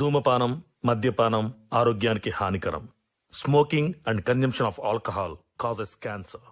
ధూమపానం, మద్యపానం ఆరోగ్యానికి హానికరం. Smoking and consumption of alcohol causes cancer.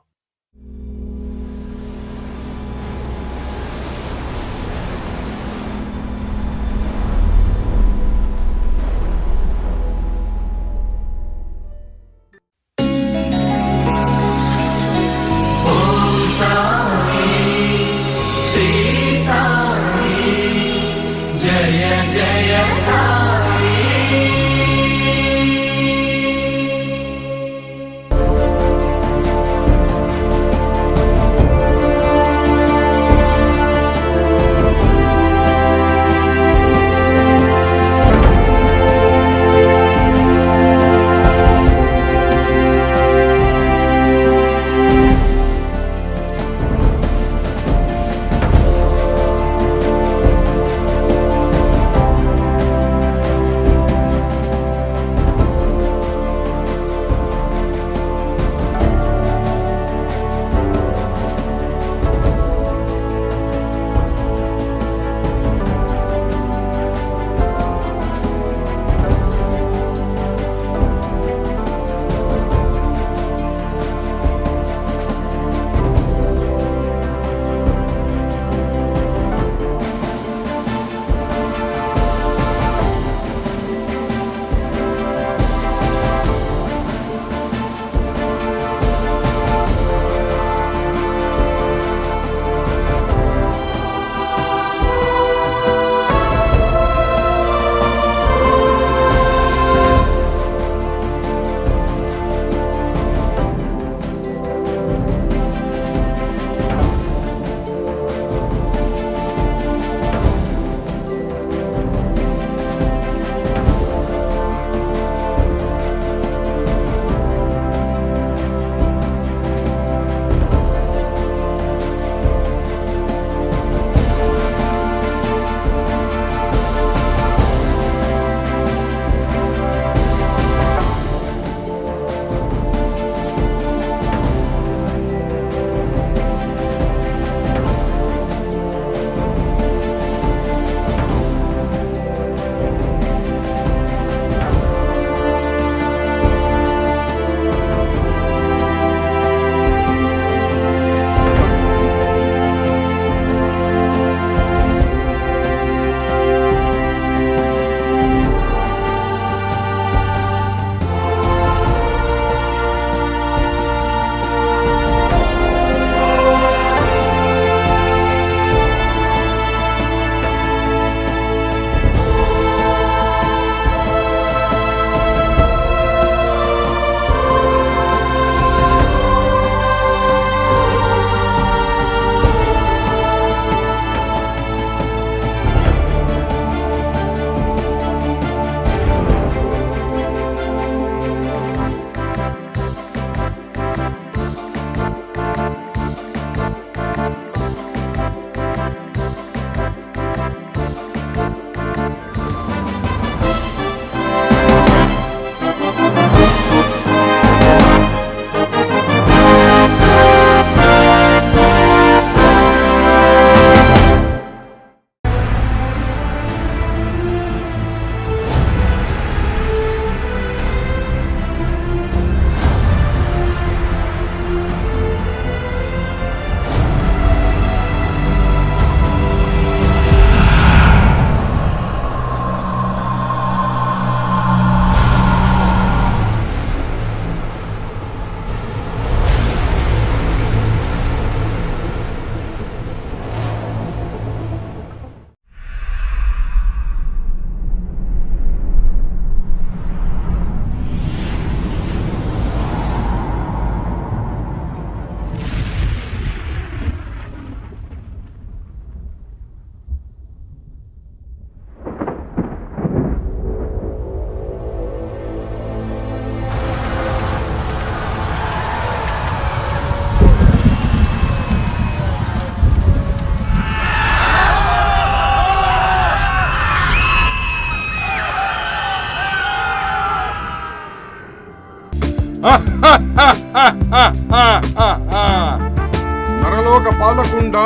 నరలోక పాలకుండా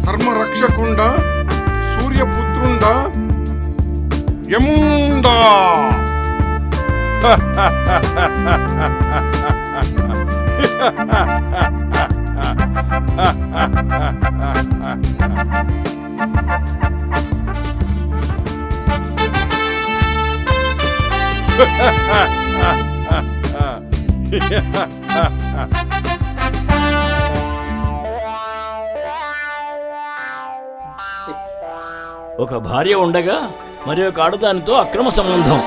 ధర్మ రక్షకుండా సూర్యపుత్రుండా యముండా ఒక భార్య ఉండగా మరి ఒక ఆడదానితో అక్రమ సంబంధం.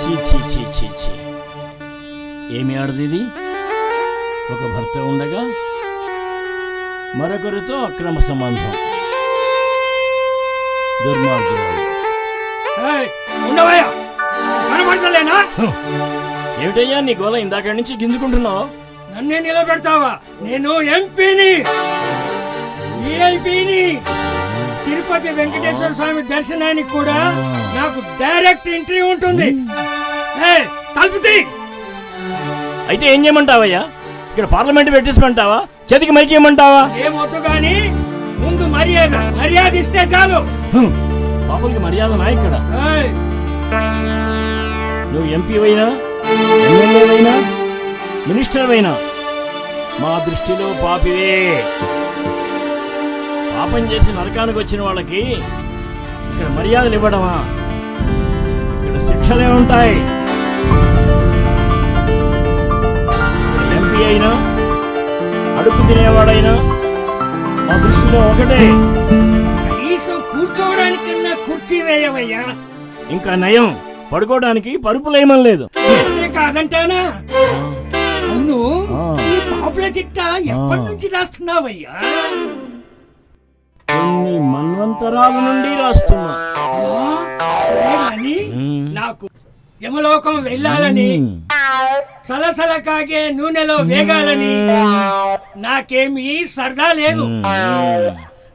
చీ చీ చీ చీ చీ. ఏమి ఆడదిది? ఒక భర్త ఉండగా మరొకరితో అక్రమ సంబంధం. దుర్మార్గురాలు. ఏమిటయ్యా నీ గోల? ఇందాక నుంచి గింజుకుంటున్నావు. నన్నే నిలబెడతావా? నేను ఎంపీని, విఐపిని. తిరుపతి వెంకటేశ్వర స్వామి దర్శనానికి కూడా నాకు డైరెక్ట్ ఎంట్రీ ఉంటుంది. తలుపుతీ. అయితే ఏం చేయమంటావయ్యా? ఇక్కడ పార్లమెంట్ పెట్టించమంటావా? చేతికి మైకి ఇవ్వమంటావా? ఏమొద్దు గాని ముందు మర్యాద ఇస్తే చాలు. బాబులకి మర్యాదనా ఇక్కడ? నువ్వు ఎంపీ అయినా, ఎమ్మెల్యేవైనా, మినిస్టర్ అయినా మా దృష్టిలో పాపివే. పాపం చేసి నరకానికి వచ్చిన వాళ్ళకి ఇక్కడ మర్యాదలు ఇవ్వడమా? ఇక్కడ శిక్షలే ఉంటాయి. ఎంపీ అయినా, అడుగు తినేవాడైనా మా దృష్టిలో ఒకటే. కనీసం కూర్చోవడానికన్నా కుర్చీ వేయవయ్యా. ఇంకా నయం, పడుకోవడానికి పరుపులేమం లేదు. వేస్తే కాదంటానా? అవును, ఈ పాపుల చిట్ట ఎప్పటి నుంచి రాస్తున్నావయ్యా? కొన్ని మన్వంతరాల నుండి రాస్తున్నా. సరే గాని నాకు యమలోకం వెళ్ళాలని, సలసల కాగే నూనెలో వేగాలని నాకేమీ సరదా లేదు.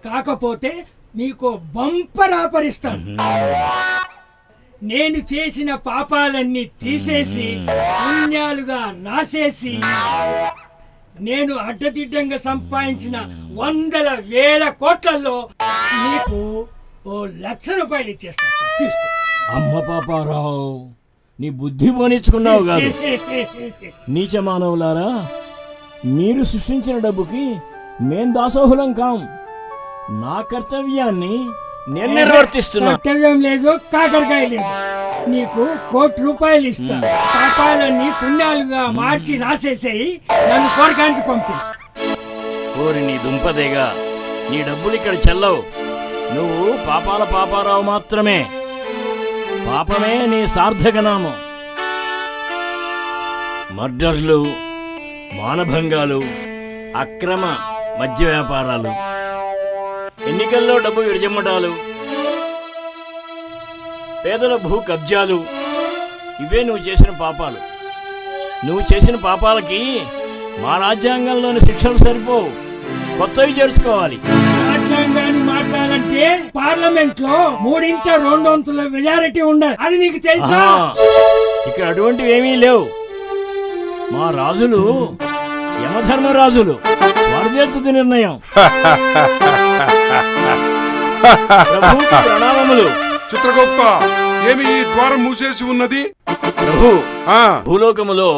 కాకపోతే నీకు బంపర్ ఆపరిస్తాను. నేను చేసిన పాపాలన్నీ తీసేసి పుణ్యాలుగా రాసేసి నేను అడ్డదిడ్డంగా సంపాదించిన 100,000 కోట్లలో నీకు 1,00,000 రూపాయలు ఇచ్చేస్తా. తీసుకో. అమ్మ పాపారావు, నీ బుద్ధి పోనిచ్చుకున్నావు కాదు. నీచ మానవులారా, మీరు సృష్టించిన డబ్బుకి మేం దాసోహులం కాం. నా కర్తవ్యాన్ని నేను నిర్వర్తిస్తున్నా. కర్తవ్యం లేదు, కాకరకాయ లేదు. నీకు 1,00,00,000 రూపాయలు ఇస్తా. పాపాలన్నీ పుణ్యాలుగా మార్చి రాసేసేయి, నన్ను స్వర్గానికి పంపించు. ఓరి నీ దుంపదేగా, నీ డబ్బులు ఇక్కడ చెల్లవు. నువ్వు పాపాల పాపారావు మాత్రమే. పాపమే నీ సార్థక నామం. మర్డర్లు, మానభంగాలు, అక్రమ మద్య వ్యాపారాలు, ఎన్నికల్లో డబ్బు విరజమ్మటాలు, పేదల భూ కబ్జాలు, ఇవే నువ్వు చేసిన పాపాలు. నువ్వు చేసిన పాపాలకి మా రాజ్యాంగంలోని శిక్షలు సరిపోవు, కొత్తవి చేర్చుకోవాలి. రాజ్యాంగాన్ని మార్చాలంటే పార్లమెంట్ లో 3/2 మెజారిటీ ఉండాలి. అది నీకు తెలుసా? ఇక్కడ అటువంటివి ఏమీ లేవు. మా రాజులు యమధర్మరాజులు, వారిదే తుది నిర్ణయం. ప్రణామములు. చిత్రగుప్త, ఏమి ఈ ద్వారం మూసేసి ఉన్నది? ప్రభు, భూలోకములో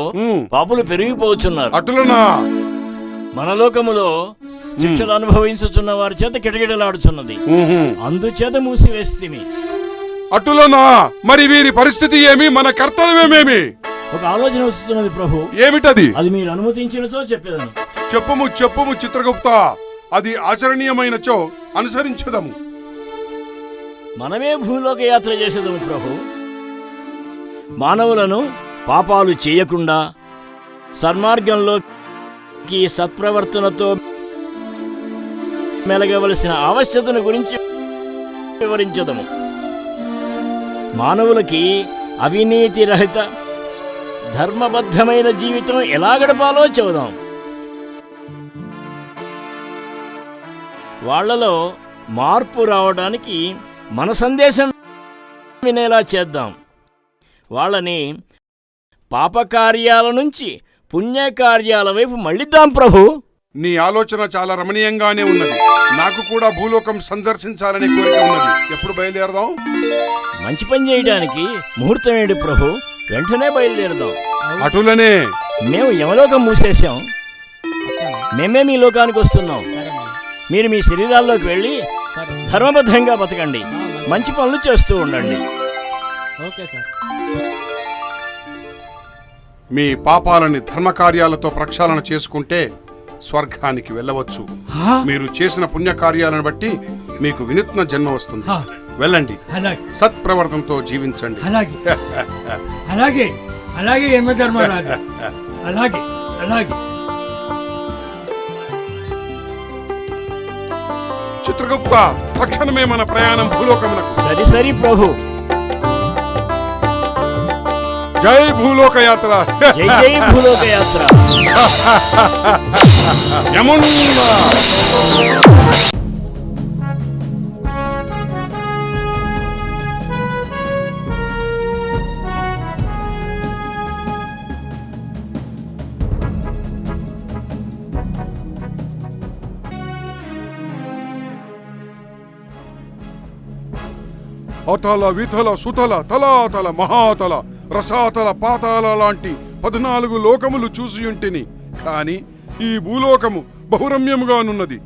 పాపులు పెరిగిపోతున్నారు. అటులనా? మనలోకములో శిక్షలు అనుభవించుచున్న వారి చేత కిటకిటలాడుచున్నది. అందుచేత మూసివేస్తిమి. అటులనా? మరి వీరి పరిస్థితి ఏమి? మన కర్తవ్యమేమి? ఒక ఆలోచన వస్తున్నది ప్రభు. ఏమిటది? అది మీరు అనుమతించినచో చెప్పేదను. చెప్పుము చిత్రగుప్త. అది ఆచరణీయమైనచో అనుసరించదము. మనమే భూలోక యాత్ర చేసేదము ప్రభు. మానవులను పాపాలు చేయకుండా సన్మార్గంలోకి సత్ప్రవర్తనతో మెలగవలసిన ఆవశ్యకతను గురించి వివరించదము. మానవులకి అవినీతి రహిత ధర్మబద్ధమైన జీవితం ఎలా గడపాలో చెబుదాం. వాళ్లలో మార్పు రావడానికి మన సందేశం వినేలా చేద్దాం. వాళ్ళని పాపకార్యాల నుంచి పుణ్యకార్యాల వైపు మళ్ళిద్దాం ప్రభు. నీ ఆలోచన చాలా రమణీయంగానే ఉన్నది. నాకు కూడా భూలోకం సందర్శించాలనే కోరిక ఉన్నది. ఎప్పుడు బయలుదేరదాం? మంచి పని చేయడానికి ముహూర్తం ఏంటి ప్రభు? వెంటనే బయలుదేరదాం. అటులనే. మేము యమలోకం మూసేశాం, మేమే మీ లోకానికి వస్తున్నాం. మీరు మీ శరీరాల్లోకి వెళ్ళి ధర్మబద్ధంగా బతకండి, మంచి పనులు చేస్తూ ఉండండి. Okay sir. మీ పాపాలని ధర్మకార్యాలతో ప్రక్షాళన చేసుకుంటే స్వర్గానికి వెళ్ళవచ్చు. మీరు చేసిన పుణ్యకార్యాలను బట్టి మీకు వినూత్న జన్మ వస్తుంది. వెళ్ళండి, అలాగే సత్ప్రవర్తనతో జీవించండి. అలాగే అలాగే అలాగే యమధర్మరాజు. అలాగే అలాగే. చిత్రగుప్త, తక్షణమే మన ప్రయాణం భూలోకమునకు. సరి సరి ప్రభు. జై భూలోక యాత్ర. జై జై భూలోక యాత్ర. యముండ. అతల వితల సుతల తలాతల మహాతల రసాతల పాతాల లాంటి 14 లోకములు చూసియుంటిని. కాని ఈ భూలోకము బహురమ్యముగానున్నది.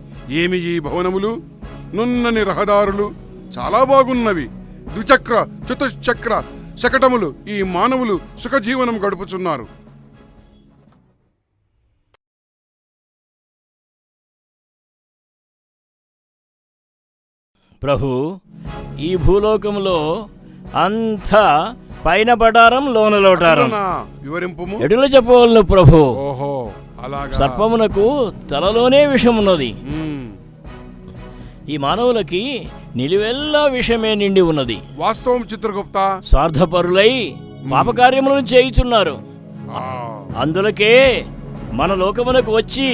ఏమి ఈ భవనములు, నున్నని రహదారులు చాలా బాగున్నవి. ద్విచక్ర చతుశ్చక్ర శకటములు ఈ మానవులు సుఖజీవనం గడుపుచున్నారు. ప్రభు, ఈ భూలోకంలో అంతా పైన పడారం లోన లోటారం. వివరింపుము. ఎటుల చెప్పవలను ప్రభు? ఓహో, అలాగా. సర్పమునకు తలలోనే విషమున్నది. ఈ మానవులకి నిలువెల్లా విషమే నిండి ఉన్నది. వాస్తవం చిత్రగుప్త. స్వార్థపరులై పాపకార్యములను చేయుచున్నారు. అందులకే మన లోకమునకు వచ్చి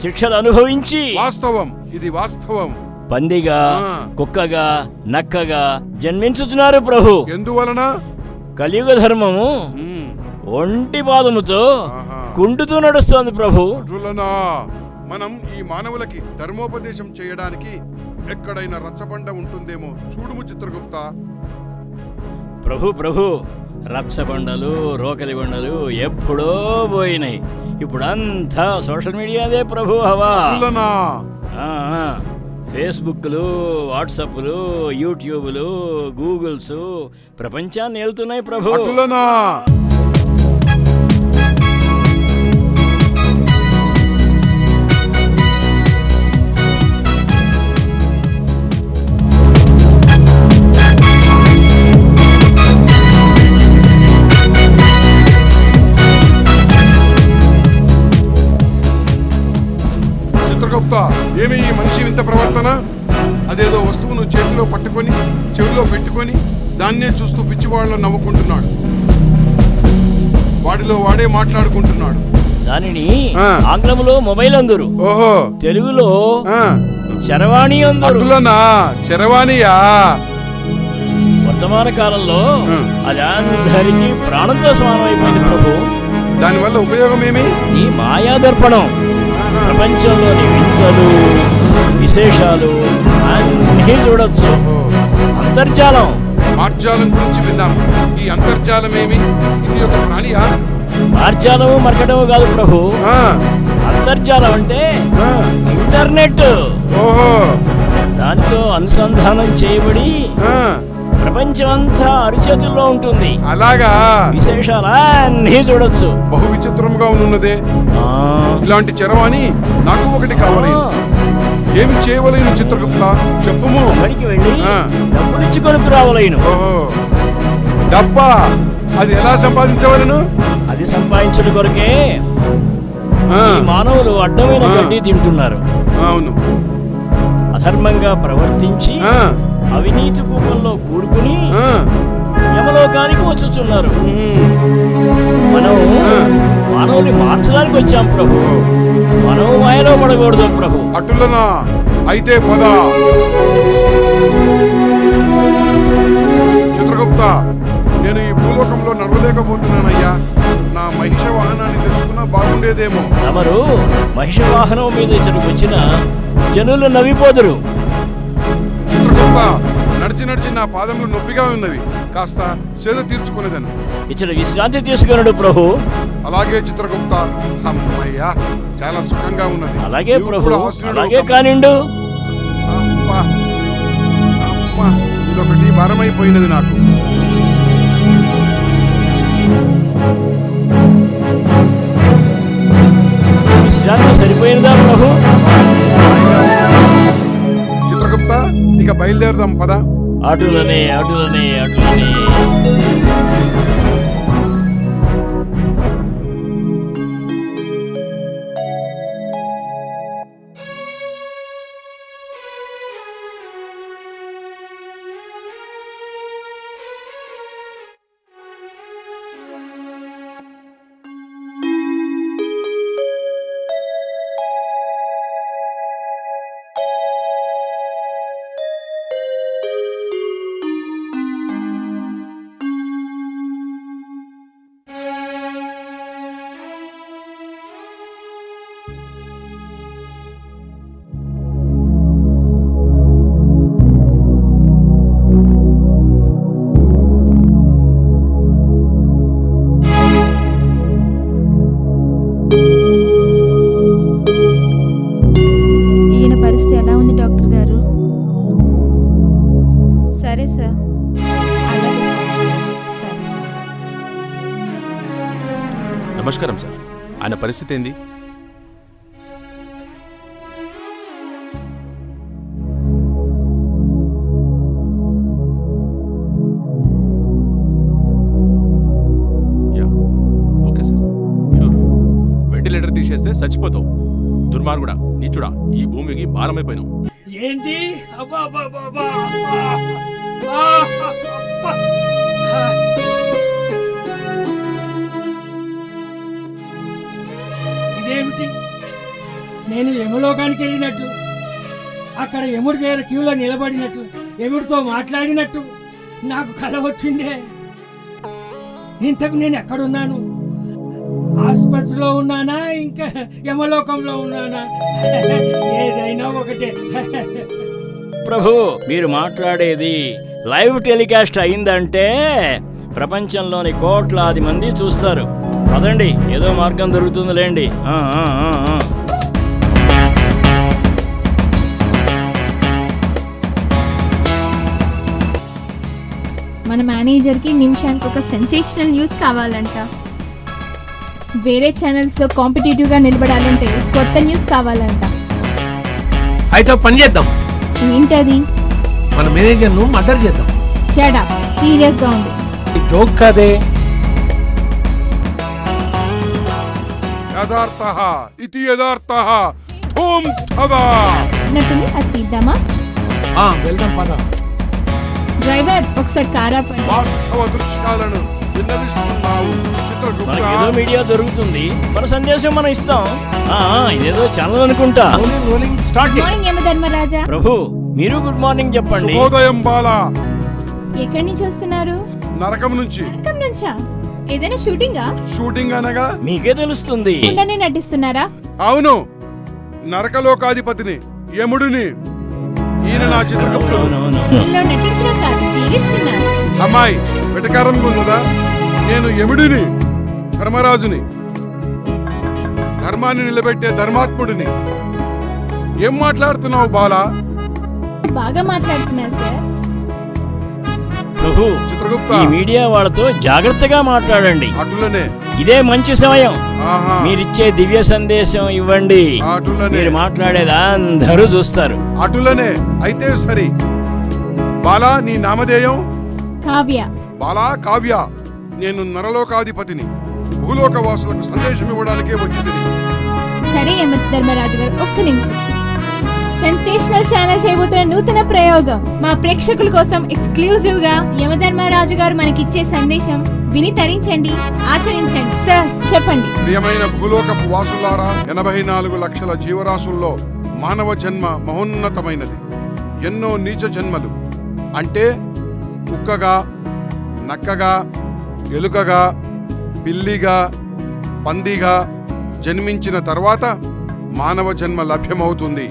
శిక్షలు అనుభవించి వాస్తవం, ఇది వాస్తవం. పందిగా, కుక్కగా, నక్కగా జన్మించుతున్నారు ప్రభు. ఎందువలన? కలియుగ ధర్మము ఒంటి పాదముతో కుంటుతూ నడుస్తోంది ప్రభు. మనం ఈ మానవులకి ధర్మోపదేశం చేయడానికి ఎక్కడైనా రచ్చబండ ఉంటుందేమో చూడుము చిత్రగుప్త. ప్రభు ప్రభు, రచ్చబండలు, రోకలి బండలు ఎప్పుడో పోయినాయి. ఇప్పుడంతా సోషల్ మీడియాదే ప్రభు హవా. ఫేస్బుక్లు, వాట్సాప్లు, యూట్యూబ్లు, గూగుల్స్ ప్రపంచాన్ని వెళ్తున్నాయి ప్రభు. చిత్రగుప్త, ఏమి ఈ మనిషి వింత ప్రవర్తన? అదేదో వస్తువును చేతిలో పట్టుకొని చెవిలో పెట్టుకొని దాన్నే చూస్తూ పిచ్చివాళ్ళ నవ్వుకుంటున్నాడు. వాడిలో వాడే మాట్లాడుకుంటున్నాడు. దానిని ఆంగ్లంలో మొబైల్ అందరు, ఓహో, తెలుగులో చరవాణి అందరు. చరవాణియా? వర్తమాన కాలంలో అది అందరికీ ప్రాణంతో సమానం అయిపోయింది ప్రభు. దానివల్ల ఉపయోగం ఏమి? ఈ మాయాదర్పణం ప్రపంచంలోని వింతలు, విశేషాలు అన్నీ చూడొచ్చు. అంతర్జాలం. మార్జాలం గురించి విన్నాం. ఈ అంతర్జాలం ఏమి? ఇది ఒక ప్రాణియా? మార్జాలము మరకడము కాదు ప్రభు. అంతర్జాలం అంటే ఇంటర్నెట్. ఓహో, దాంతో అనుసంధానం చేయబడి ప్రపంచం అంతా అరిచేతుల్లో ఉంటుంది. అలాగా? విశేషాలు అన్నీ చూడొచ్చు. బహు విచిత్రంగా ఉన్నదే. ఇలాంటి చరవాణి నాకు ఒకటి కావాలి. ఏమి చేయవలేను చిత్రగుప్త? చెప్పుము. అక్కడికి వెళ్ళి డబ్బులిచ్చి కొనుక్కు రావలేను. ఓహో, డబ్బా? అది ఎలా సంపాదించవలను? అది సంపాదించడం కొరకే మానవులు అడ్డమైన గడ్డి తింటున్నారు. అవును. అధర్మంగా ప్రవర్తించి అవినీతి కూపంలో కూడుకుని యమలోకానికి వచ్చుచున్నారు. మనం మానవుని మార్చడానికి వచ్చాం ప్రభు. మనం మాయలో పడకూడదు ప్రభు. అటులనా? అయితే పద. చిత్రగుప్త, నేను ఈ భూలోకంలో నడవలేకపోతున్నానయ్యా. నా మహిష వాహనాన్ని తెచ్చుకున్నా బాగుండేదేమో. తమరు మహిష వాహనం మీద ఇక్కడికి వచ్చిన జనులు నవ్విపోదురు. చిత్రగుప్త, నడిచి నడిచి నా పాదములు నొప్పిగా ఉన్నవి, కాస్త సేద తీర్చుకునేదను. ఇచ్చట విశ్రాంతి తీసుకున్నాడు ప్రభు. అలాగే చిత్రగుప్త. అమ్మయ్యా, చాలా సుఖంగా ఉన్నది. అలాగే నీవు ప్రభు, కూడా ఆశ్రయుడవు అలాగే కమ్మ. కానిండు. అబ్బా, అమ్మా, ఇదొకటి భారమైపోయినది నాకు. విశ్రాంతి సరిపోయిందా ప్రభు? చిత్రగుప్త, ఇక బయలుదేరదాం పద. అటులనే అటులనే అటులనే. ఈయన పరిస్థితి ఎలా ఉంది డాక్టర్ గారు? సరే సార్, అలాగే సార్. సరే సార్. నమస్కారం సార్. ఆయన పరిస్థితి ఏంది? Yeah, okay sir, sure. Ventilator తీసేస్తే చచ్చిపోతావు. దుర్మార్గుడా, నీచుడా, ఈ భూమికి భారమైపోయినావు. ఏంటి? అబ్బా అబ్బా అబ్బా అబ్బా. ఇదేమిటి? నేను యమలోకానికి వెళ్ళినట్లు, అక్కడ యముడి దగ్గర క్యూలో నిలబడినట్లు, యముడితో మాట్లాడినట్టు నాకు కల వచ్చిందే. ఇంతకు నేను ఎక్కడున్నాను? ఆసుపత్రిలో ఉన్నానా, ఇంకా యమలోకంలో ఉన్నానా? ఏదైనా ఒకటే. ప్రభు, మీరు మాట్లాడేది లైవ్ టెలికాస్ట్ అయిందంటే ప్రపంచంలోని కోట్లాది మంది చూస్తారు. పదండి, ఏదో మార్గం దొరుకుతుందిలేండి. మన మేనేజర్కి నిమిషానికి ఒక సెన్సేషనల్ న్యూస్ కావాలంట. వేరే ఛానల్స్లో కాంపిటేటివ్గా నిలబడాలంటే కొత్త న్యూస్ కావాలంట. అయితే ఒక పని చేద్దాం, ఏంటది? మన మేనేజర్ను మర్డర్ చేద్దాం. షట్ అప్, సీరియస్గా ఉంది. జోక్ కాదే. యథార్థః ఇతి యథార్థః ధూమ్ తదా. అన్నట్టుంది, అది తీద్దామా? వెళ్దాం పద. డ్రైవర్, ఒకసారి కార్ ఆపండి. వాస్తవ దృశ్యాలను విన్నవిస్తున్నావు చిత్రగుప్త. మనకేదో మీడియా దొరుకుతుంది, మన సందేశం మనం ఇస్తాం. ఇదేదో ఛానల్ అనుకుంటా. Rolling start. మార్నింగ్ యమధర్మరాజా. ప్రభు, మీరు గుడ్ మార్నింగ్ చెప్పండి. శుభోదయం బాలా. ఎక్కడి నుంచి వస్తున్నారు? నరకం నుంచి. నరకం నుంచా? ఏదైనా షూటింగా? షూటింగ్ అనగా మీకే తెలుస్తుంది. ఉండనే నటిస్తున్నారా? అవును, నరకలోకాధిపతిని, యముడిని. ఈయన నా చిత్రగుప్తుడు. అవునవును. వీళ్ళలో నటించడం కాదు, జీవిస్తున్నారు. అమ్మాయి వెటకారంగా ఉన్నదా? నేను యముడిని, ధర్మరాజుని, ధర్మాన్ని నిలబెట్టే ధర్మాత్ముడిని. ఏం మాట్లాడుతున్నావు బాలా? బాగా మాట్లాడుతున్నారు సార్. ప్రభు, చిత్రగుప్త, ఈ మీడియా వాళ్ళతో జాగ్రత్తగా మాట్లాడండి. అటులనే. ఇదే మంచి సమయం. ఆహా, మీరిచ్చే దివ్య సందేశం ఇవ్వండి. అటులనే. మీరు మాట్లాడేది అందరూ చూస్తారు. అటులనే. అయితే సరి. బాలా, నీ నామధేయం? కావ్య. బాలా కావ్య. నేను నరలోకాధిపతిని. భూలోక వాసులకు సందేశం ఇవ్వడానికే వచ్చింది. సరే యమధర్మరాజు గారు, ఒక్క నిమిషం. సెన్సేషనల్ ఛానల్ చేయబోతున్న నూతన ప్రయోగం మా ప్రేక్షకుల కోసం ఎక్స్క్లూజివ్ గా యమధర్మరాజు గారు మనకిచ్చే సందేశం విని తరించండి, ఆచరించండి. సార్ చెప్పండి. ప్రియమైన భూలోకపు వాసులారా, 84 లక్షల జీవరాశుల్లో మానవ జన్మ మహోన్నతమైనది. ఎన్నో నీచ జన్మలు అంటే కుక్కగా, నక్కగా, ఎలుకగా, పిల్లిగా, పందిగా జన్మించిన తర్వాత మానవ జన్మ లభ్యమవుతుంది.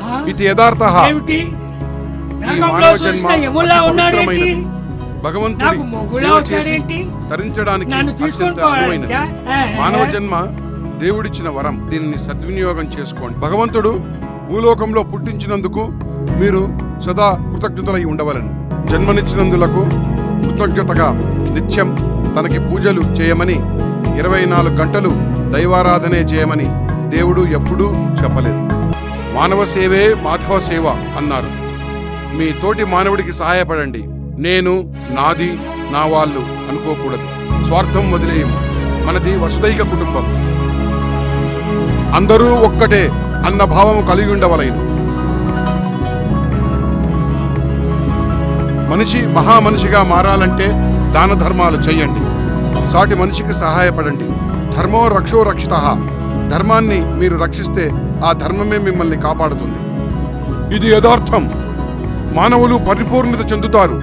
ఆ? ఇది యథార్థ. ఏమిటి ఈ నాగంలో మానవ జన్మ చూసిన అతి యములా ఉన్నాడేంటి? పవిత్రమైనది. భగవంతుడి నాకు మొగుడా సేవ చేసి వచ్చాడేంటి? తరించడానికి నన్ను తీసుకొని అత్యంత అనువైనది. పోవాలంటే? మానవ జన్మ దేవుడిచ్చిన వరం. దీనిని సద్వినియోగం చేసుకోండి. భగవంతుడు భూలోకంలో పుట్టించినందుకు మీరు సదా కృతజ్ఞతలై ఉండవలను. జన్మనిచ్చినందులకు కృతజ్ఞతగా నిత్యం తనకి పూజలు చేయమని, 24 గంటలు దైవారాధనే చేయమని దేవుడు ఎప్పుడూ చెప్పలేదు. మానవ సేవే మాధవ సేవ అన్నారు. మీ తోటి మానవుడికి సహాయపడండి. నేను, నాది, నా వాళ్ళు అనుకోకూడదు. స్వార్థం వదిలేయము. మనది వసుదైక కుటుంబం. అందరూ ఒక్కటే అన్న భావము కలిగి ఉండవలెను. మనిషి మహామనిషిగా మారాలంటే దాన ధర్మాలు చెయ్యండి. సాటి మనిషికి సహాయపడండి. ధర్మో రక్షో రక్షితః. ధర్మాన్ని మీరు రక్షిస్తే ఆ ధర్మమే మిమ్మల్ని కాపాడుతుంది. ఇది యథార్థం. మానవులు పరిపూర్ణత చెందుతారు,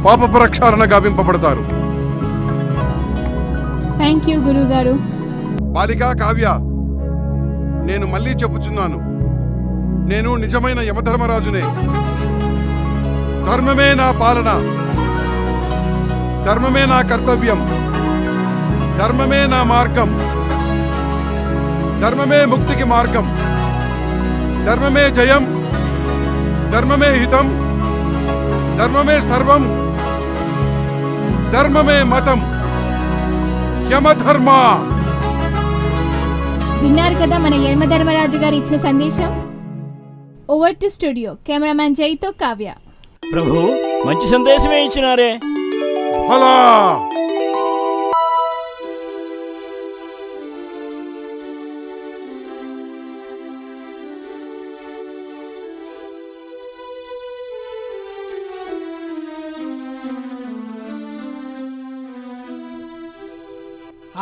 పాప ప్రక్షాళన గావింపబడతారు. థ్యాంక్ యూ గురుగారు. బాలికా కావ్య, నేను మళ్ళీ చెప్పుచున్నాను, నేను నిజమైన యమధర్మరాజునే. ధర్మమే నా పాలన, ధర్మమే నా కర్తవ్యం, ధర్మమే నా మార్గం, ధర్మమే ముక్తికి మార్గం, ధర్మమే జయం, ధర్మమే హితం, ధర్మమే సర్వం, ధర్మమే మతం. యమధర్మ. విన్నారు కదా మన యమధర్మరాజు గారు ఇచ్చిన సందేశం. Over to studio. కెమెరామ్యాన్ జైతో కావ్య. ప్రభు మంచి సందేశమే ఇచ్చినారే. హలా.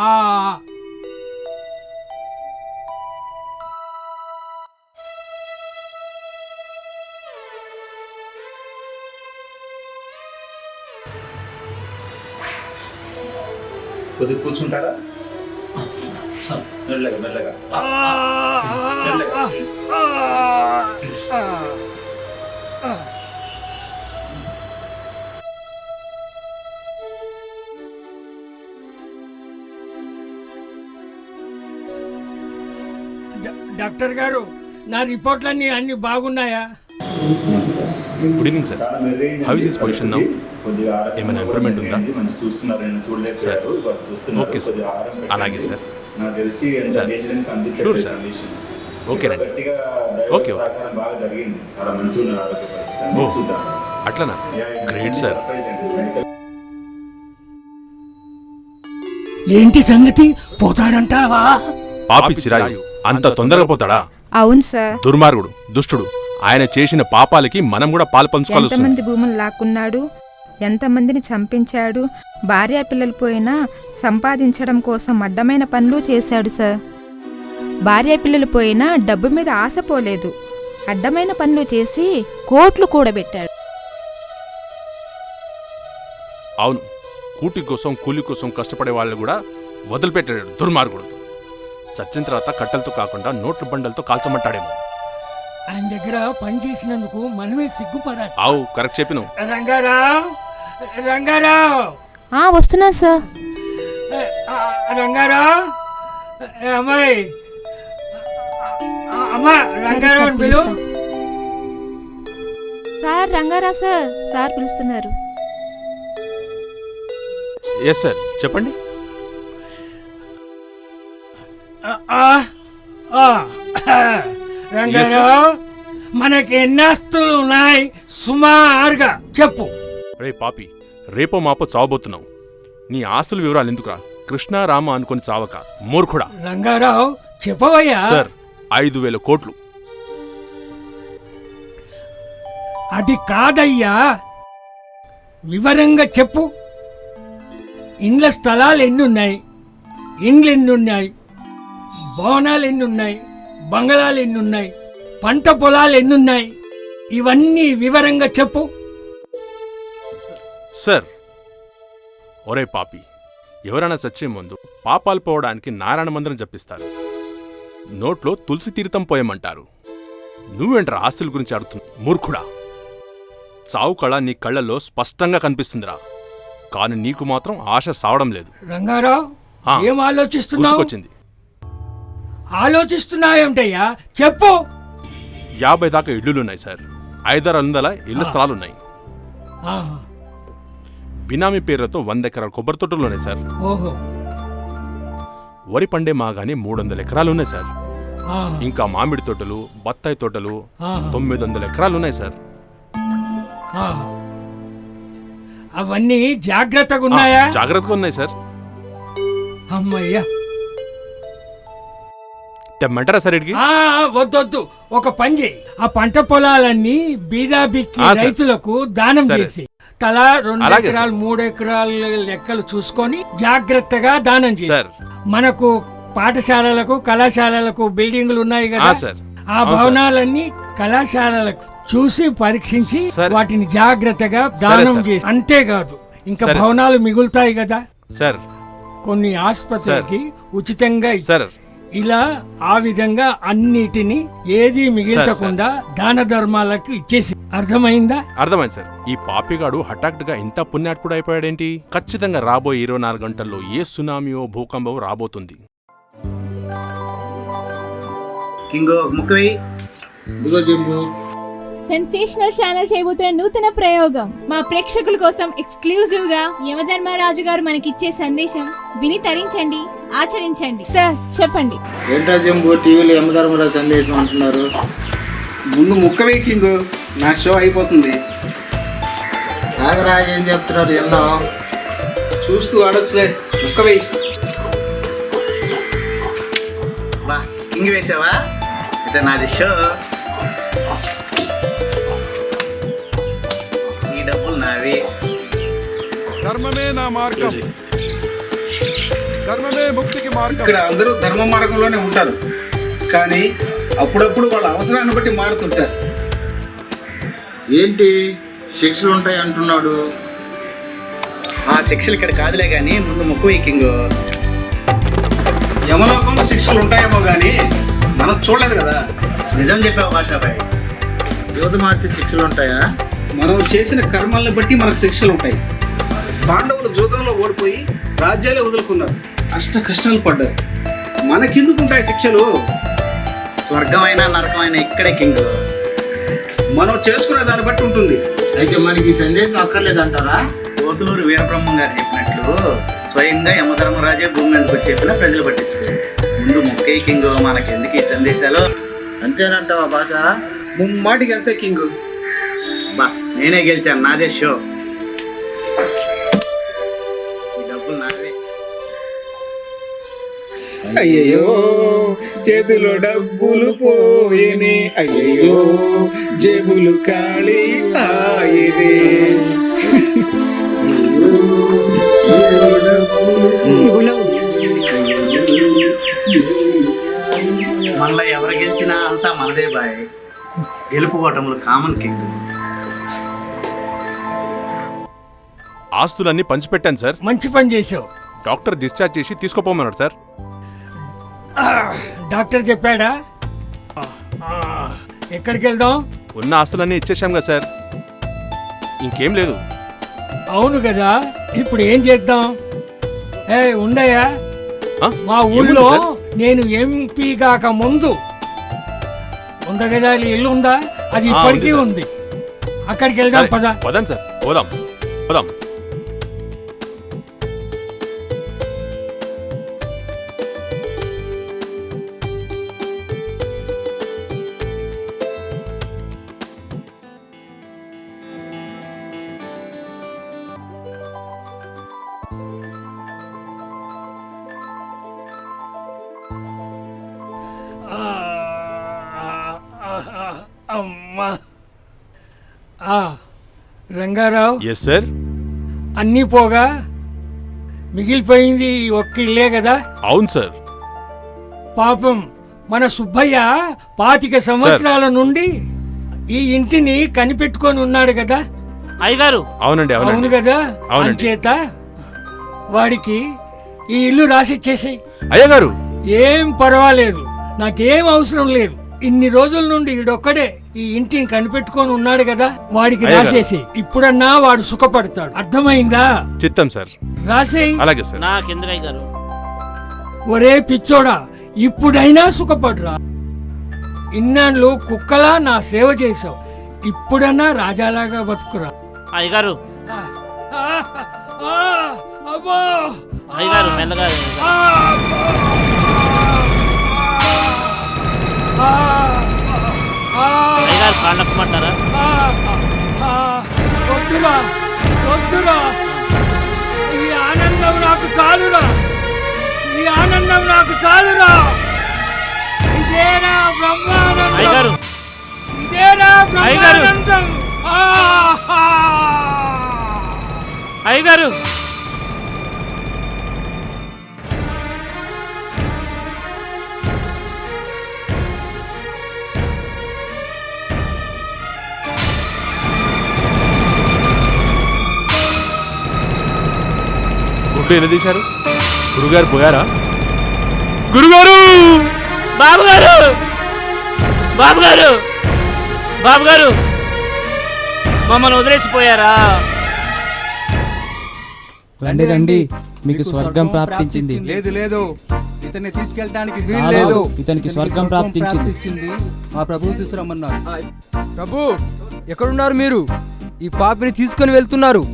ఆ కొద్దిగా కూర్చుంటారా? మెల్లగా మెల్లగా. డాక్టర్ గారు, నా రిపోర్ట్లన్నీ అన్ని బాగున్నాయా? Good evening sir. How is his position now? ఏమైనా ఇంప్రూవ్మెంట్ ఉందా? సార్ ఓకే సార్, అలాగే sir. Sir sure sir. Okay రండి. Okay okay. ఓ అట్లనా, గ్రేట్ సార్. ఏంటి సంగతి? పోతాడంటావా? పాపి చిరాయు అంత తొందరగా పోతాడా? అవును సార్. దుర్మార్గుడు, దుష్టుడు. ఆయన చేసిన పాపాలకి మనం కూడా పాలు పంచుకోవాలి. ఎంతమంది భూములు లాక్కున్నాడు, ఎంతమందిని చంపించాడు, భార్య పిల్లలు పోయినా సంపాదించడం కోసం అడ్డమైన పనులు చేశాడు సార్. భార్య పిల్లలు పోయినా డబ్బు మీద ఆశ పోలేదు, అడ్డమైన పనులు చేసి కోట్లు కూడబెట్టాడు. అవును, కూటి కోసం కూలి కోసం కష్టపడే వాళ్ళు కూడా వదిలిపెట్టాడు దుర్మార్గుడు. చచ్చిన తర్వాత కట్టెలతో కాకుండా నోట్ల బండలతో కాల్చమంటాడేమో. ఆయన దగ్గర పని చేసినందుకు మనమే సిగ్గుపడాలి. ఆవు కరెక్ట్ చెప్పిను. రంగారావు, రంగారావు, వస్తున్నా సార్. రంగారావు, అమ్మాయి, అమ్మా రంగారావు అని పిలు. సార్ రంగారా సార్, సార్ పిలుస్తున్నారు. ఎస్ సార్, చెప్పండి. రంగారావు, మనకి ఎన్ని ఆస్తులు ఉన్నాయి సుమారుగా చెప్పు. రే పాపి, రేపో మాపో చావబోతున్నావు. నీ ఆస్తుల వివరాలు ఎందుకురా? కృష్ణ రామ అనుకుని చావక మూర్ఖుడా. రంగారావు చెప్పవయ్యా. సార్ 5,000 కోట్లు. అది కాదయ్యా, వివరంగా చెప్పు. ఇండ్ల స్థలాలు ఎన్నున్నాయి, ఇండ్లు ఎన్నున్నాయి, భవనాలు ఎన్నున్నాయి, బంగళాలు ఎన్నున్నాయి, పంట పొలాలు ఎన్నున్నాయి, ఇవన్నీ వివరంగా చెప్పు. సార్ ఒరే పాపి, ఎవరైనా చచ్చే ముందు పాపాలు పోవడానికి నారాయణ మంత్రం జపిస్తారు, నోట్లో తులసి తీర్థం పోయమంటారు. నువ్వేంట్రా ఆస్తుల గురించి అడుగుతున్నావు మూర్ఖుడా? చావు కళ నీ కళ్ళల్లో స్పష్టంగా కనిపిస్తుందిరా, కానీ నీకు మాత్రం ఆశ సావడం లేదు. రంగారావు, ఆ, ఏం ఆలోచిస్తున్నావు? గుర్తుకొచ్చింది. ఆలోచిస్తున్నావేమిటయ్యా, చెప్పు. 50 దాకా ఇళ్లులున్నాయి సార్, 500 ఇళ్ల స్థలాలున్నాయి. ఆ, బినామీ పేర్లతో 100 ఎకరాల కొబ్బరి తోటలున్నాయి సార్. ఓహో. వరి పండే మాగాని 300 ఎకరాలున్నాయి సార్. ఆ, ఇంకా మామిడి తోటలు, బత్తాయి తోటలు ఆ. 900 ఎకరాలున్నాయి సార్. ఆ. అవన్నీ జాగ్రత్తగా ఉన్నాయా? జాగ్రత్తగా ఉన్నాయి సార్. అమ్మయ్యా. తెమ్మంటారా సార్ ఇడికి? వద్దొద్దు, ఒక పని చేయి. ఆ పంట పొలాలన్నీ బీదాబిక్కి ఆ, సార్. రైతులకు దానం సరే. చేసి తలా 2 అలాగే ఎకరాలు 3 ఎకరాల లెక్కలు చూసుకొని జాగ్రత్తగా దానం చేసి, సార్. మనకు పాఠశాలలకు కళాశాలలకు బిల్డింగులు ఉన్నాయి కదా, సార్. ఆ అవును, సార్. భవనాలన్నీ కళాశాలలకు చూసి పరీక్షించి సరే. వాటిని జాగ్రత్తగా సరే, దానం సార్. చేసి, అంతేకాదు ఇంకా సరే, సార్. భవనాలు మిగులుతాయి కదా, సార్. కొన్ని ఆసుపత్రికి ఉచితంగా సార్. ఇలా ఆ విధంగా అన్నిటిని ఏది మిగిల్చకుండా దాన ధర్మాలకు ఇచ్చేసి. అర్థమైందా? అర్థమైంది సార్. ఈ పాపిగాడు హఠాత్ గా ఇంత పుణ్యాత్ముడు అయిపోయాడేంటి? ఖచ్చితంగా రాబోయే 24 గంటల్లో ఏ సునామీయో భూకంపం రాబోతుంది. కింగ్ ముక్కవి ఇదిగో జంబు. సెన్సేషనల్ ఛానల్ చేయబోతున్న నూతన ప్రయోగం మా ప్రేక్షకుల కోసం ఎక్స్క్లూజివ్ గా యమధర్మరాజు గారు మనకిచ్చే సందేశం విని తరించండి, ఆచరించండి. సార్ చెప్పండి. ఏంట్రా జంబు, టీవీలో యమధర్మరాజు సందేశం అంటున్నారు? ముందు ముక్కవే కింగ్, నా షో అయిపోతుంది. నాగరాజు ఏం చెప్తున్నారు ఎన్నో చూస్తూ ఆడొచ్చులే, ముక్కవే. బా కింగ్ వేసావా? అయితే నాది షో, ఈ డబ్బులు నావి. ధర్మమే నా మార్గం, ధర్మమే ముక్తికి మార్గం. ఇక్కడ అందరూ ధర్మ మార్గంలోనే ఉంటారు, కానీ అప్పుడప్పుడు వాళ్ళ అవసరాన్ని బట్టి మారుతుంటారు. ఏంటి శిక్షలు ఉంటాయి అంటున్నాడు? ఆ శిక్షలు ఇక్కడ కాదులే కానీ ముందు ముక్కు కింగ్. యమలోకంలో శిక్షలు ఉంటాయేమో కానీ మనం చూడలేదు కదా. నిజం చెప్పావు భాషాబాయ్, యువత మార్చి శిక్షలు ఉంటాయా? మనం చేసిన కర్మల్ని బట్టి మనకు శిక్షలు ఉంటాయి. పాండవులు జూదంలో ఓడిపోయి రాజ్యాలే వదులుకున్నారు, అష్ట కష్టాలు పడ్డారు. మనకెందుకు ఉంటాయి శిక్షలు? స్వర్గమైన నరకమైన ఇక్కడే కింగ్. మనం చేసుకునే దాన్ని బట్టి ఉంటుంది. అయితే మనకి ఈ సందేశం అక్కర్లేదంటారా? కోతులూరు వీరబ్రహ్మం గారు చెప్పినట్లు స్వయంగా యమధర్మరాజే భూమి మీదకి వచ్చి చెప్పినా ప్రజలు పట్టించుకోరు. ముందు ముక్కే కింగ్, మనకి ఎందుకు ఈ సందేశాలు? అంతేనంటావా భాష? ముమ్మాటికి అంతే కింగ్. బా నేనే గెలిచాను, నాదే షో. ఈ డబ్బులు నావే. అయ్యయ్యో చేతిలో డబ్బులు పోయేనే, అయ్యయ్యో జేబులు ఖాళీ ఆయనే. మళ్ళీ ఎవరు గెలిచినా అంతా మనదే బాయ్. గెలుపు ఓటములు కామన్ కింగ్. ఆస్తులన్నీ పంచిపెట్టాను సార్. మంచి పని చేసావు. డాక్టర్ డిశ్చార్జ్ చేసి తీసుకుపోమన్నాడు సార్. డాక్టర్ చెప్పాడా? ఎక్కడికి వెళ్దాం? ఉన్న ఆస్తులన్నీ ఇచ్చేసాం కదా సార్, ఇంకేం లేదు. అవును కదా, ఇప్పుడు ఏం చేద్దాం? ఉండయా, ఆ? మా ఏముంది ఊళ్ళో సార్? నేను ఎంపీ కాక ముందు ఉందా కదా ఇల్లు ఉందా, అది ఆ, ఇప్పటికీ ఉంది సార్. ఉంది. అక్కడికి వెళ్దాం సరే, పద. పోదాం సార్, పోదాం పోదాం. అమ్మా. Ranga Rao, yes sir. అన్నీ పోగా మిగిలిపోయింది ఈ ఒక్క ఇల్లే కదా? అవును సార్. పాపం మన సుబ్బయ్య 25 సంవత్సరాల నుండి ఈ ఇంటిని కనిపెట్టుకొని ఉన్నాడు కదా అయ్యగారు. అవునండి, అవును అవునండి. కదా, అవునండి. అంచేత వాడికి ఈ ఇల్లు రాసిచ్చేసేయ్. అయ్యగారు ఏం పర్వాలేదు, నాకేం అవసరం లేదు. ఇన్ని రోజుల నుండి ఈడొక్కడే ఈ ఇంటిని కనిపెట్టుకొని ఉన్నాడు కదా, వాడికి అయ్యగారు. రాసేసి. ఇప్పుడన్నా వాడు సుఖపడతాడు. అర్థమైందా? చిత్తం సార్. రాసేయ్. అలాగే సార్. నాకెందుకయ్య గారు? ఒరే పిచ్చోడా, ఇప్పుడైనా సుఖపడరా. ఇన్నాళ్ళు కుక్కలా నా సేవ చేసావు, ఇప్పుడన్నా రాజాలాగా బతుకురా. అయ్యగారు అబ్బో, అయ్యగారు మెల్లగా. అయ్యగారు కాళ్ళప్పమంటారా? వద్దురా వద్దురా, ఈ ఆనందం నాకు చాలురా, ఈ ఆనందం నాకు చాలురా. ఇదేనా బ్రహ్మానందం, అయ్యగారు ఇదేనా బ్రహ్మానందం. అయ్యగారు గుడ్లు ఎలా తీశారు? గురుగారు పోయారా? గురుగారు! బాబు గారు, బాబు గారు, బాబు గారు మమ్మల్ని వదిలేసిపోయారా? రండి రండి, మీకు స్వర్గం ప్రాప్తించింది. లేదు లేదు, ఇతన్ని తీసుకెళ్ళడానికి వీలు లేదు. ఇతనికి స్వర్గం ప్రాప్తించింది. మా ప్రభువు తీసుకురమ్మన్నారు. ప్రభు, ఎక్కడున్నారు మీరు? ఈ పాపిని తీసుకొని వెళ్తున్నారు.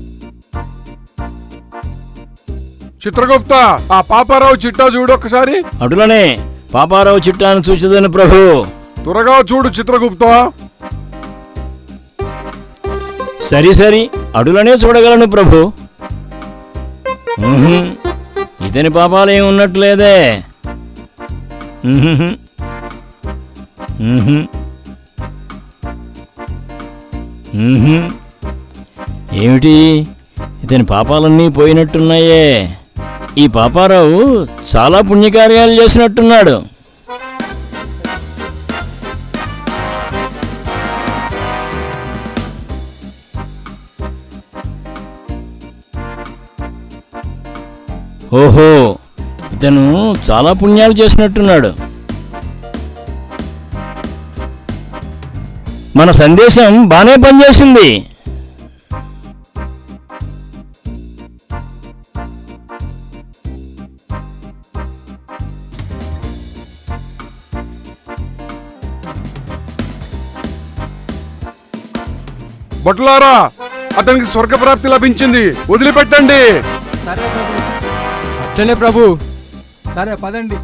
చిత్రగుప్త, ఆ పాపారావు చిట్టా చూడు ఒక్కసారి. అటులనే పాపారావు చిట్టాను చూచదని ప్రభు. త్వరగా చూడు చిత్రగుప్త. సరి సరి, అటులనే చూడగలను ప్రభు. ఇతని పాపాలేం ఉన్నట్లేదే. ఏమిటి, ఇతని పాపాలన్నీ పోయినట్టున్నాయే. ఈ పాపారావు చాలా పుణ్యకార్యాలు చేసినట్టున్నాడు. ఓహో, ఇతను చాలా పుణ్యాలు చేసినట్టున్నాడు. మన సందేశం బానే పనిచేసింది. భటులారా, అతనికి స్వర్గప్రాప్తి లభించింది, వదిలిపెట్టండి. సరే ప్రభు, అట్లనే ప్రభు. సరే పదండి,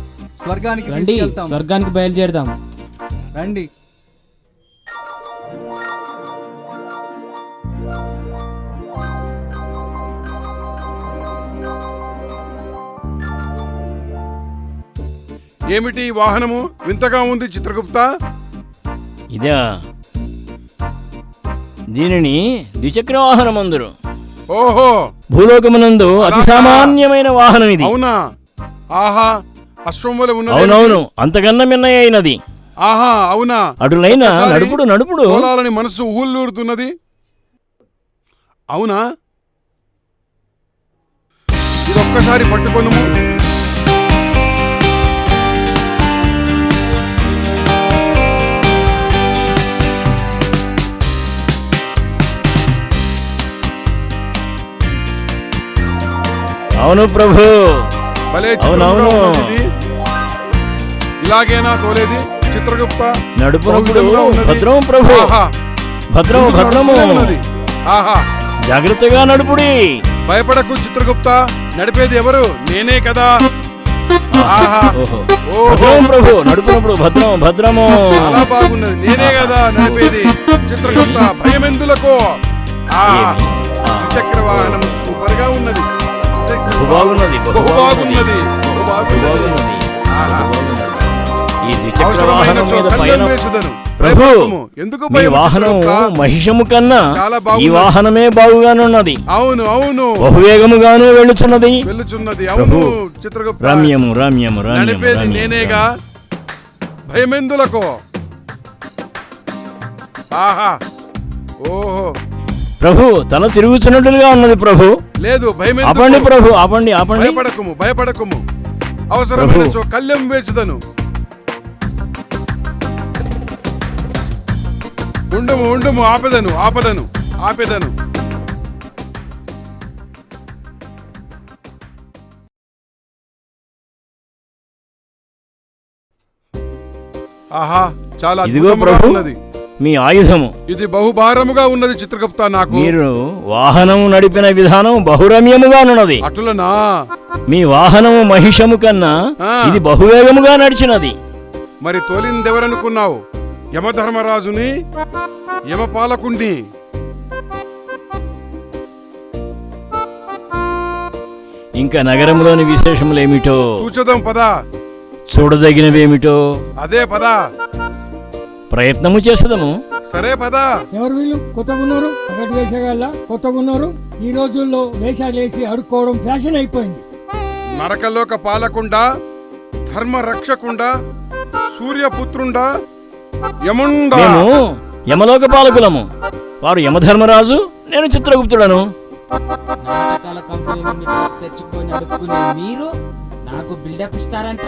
స్వర్గానికి రండి, తీసుకెళ్తాం. స్వర్గానికి బయలుదేరదాం. రండి. ఏమిటి ఈ వాహనము వింతగా ఉంది చిత్రగుప్త? ఇదా, దీనిని ద్విచక్ర వాహనం అందరు. ఓహో, భూలోకమునందు అతి సామాన్యమైన వాహనం ఇది. అవునా? ఆహా, అశ్వముల ఉన్నది. అవునవును, అంతకన్నా మిన్నయ్య అయినది. ఆహా, అవునా? అటులైన ఒక్కసారి నడుపుడు నడుపుడు పోలాలని మనసు ఊళ్ళూరుతున్నది. అవునా? ఇదొక్కసారి పట్టుకొనుము. అవును ప్రభు, భలే అవునవును. చిత్రంగా ఉన్నది ఇది. ఇలాగేనా తోలేది చిత్రగుప్త? నడుపునప్పుడు బహువిధంగా ఉన్నది. భద్రం ప్రభు. ఆహా, భద్రము భద్రము, నడుస్తూనే ఉన్నది. ఆహా, జాగ్రత్తగా నడుపుడి. భయపడకు చిత్రగుప్త, నడిపేది ఎవరు? నేనే కదా. ఆహా, ఓహో, ఓహో, భద్రం ప్రభు, నడుపునప్పుడు భద్రం భద్రము. చాలా బాగున్నది, నేనే కదా నడిపేది. చిత్రగుప్త, భయమెందులకు? ఆహా, ద్విచక్ర వాహనం సూపర్ గా ఉన్నది. బాగున్నది, బహు బాగున్నది, బహు బాగున్నది. బాగున్నది. ఆహా, ఈ ద్విచక్ర అవసరమైన వాహనం చోట మీద పయనం. కళ్ళెం వేసుదను. ప్రభు, భయపడకుము. ఎందుకు మీ భయము వాహనం చిత్రగుప్త? మహిషము కన్నా చాలా ఈ బాగున్నది. వాహనమే బాగుగానున్నది. అవును అవును, బహువేగముగాను వెళ్ళుచున్నది. వెళ్ళుచున్నది. అవును చిత్రగుప్త, రమ్యము రమ్యము రమ్యము నడిపేది రమ్యము. నేనేగా. భయమెందులకు? ఆహా, ఓహో, ప్రభు తల తిరుగుతున్నట్లుగా ఉన్నది ప్రభు. లేదు భయం ఆపండి ప్రభు, ఆపండి ఆపండి. భయపడకుము భయపడకుము, అవసరమైన కళ్యం వేచుదను. ఉండుము ఉండుము, ఆపదను ఆపదను ఆపేదను. ఆహా, చాలా ఇదిగో అద్భుతముగా ప్రభు ఉన్నది మీ ఆయుధము. ఇది బహుభారముగా ఉన్నది చిత్రగుప్త. నాకు మీరు వాహనము నడిపిన విధానం బహురమ్యముగా ఉన్నది. అటులనా? మీ వాహనము మహిషము కన్నా ఇది బహువేగముగా నడిచినది. మరి తోలిందెవరనుకున్నావు? యమధర్మరాజుని, యమపాలకుణ్ణి. ఇంకా నగరంలోని విశేషములేమిటో చూచదాం పదా. చూడదగినవేమిటో అదే పదా. ప్రయత్నము చేసదము. సరే పదా. ఎవరు వీళ్ళు? కొత్తగా ఉన్నారు, ఒకటి వేసేగాళ్ళ కొత్తగా ఉన్నారు. ఈ రోజుల్లో వేషాలేసి అడుక్కోవడం ఫ్యాషన్ అయిపోయింది. నరకలోక పాలకుండా, ధర్మ రక్షకుండా, సూర్యపుత్రుండా, యముండా. మేము యమలోక పాలకులము. వారు యమధర్మరాజు, నేను చిత్రగుప్తుడను. నాటకాల కంపెనీని తెచ్చుకొని అడుక్కునే మీరు నాకు బిల్డప్ ఇస్తారంట.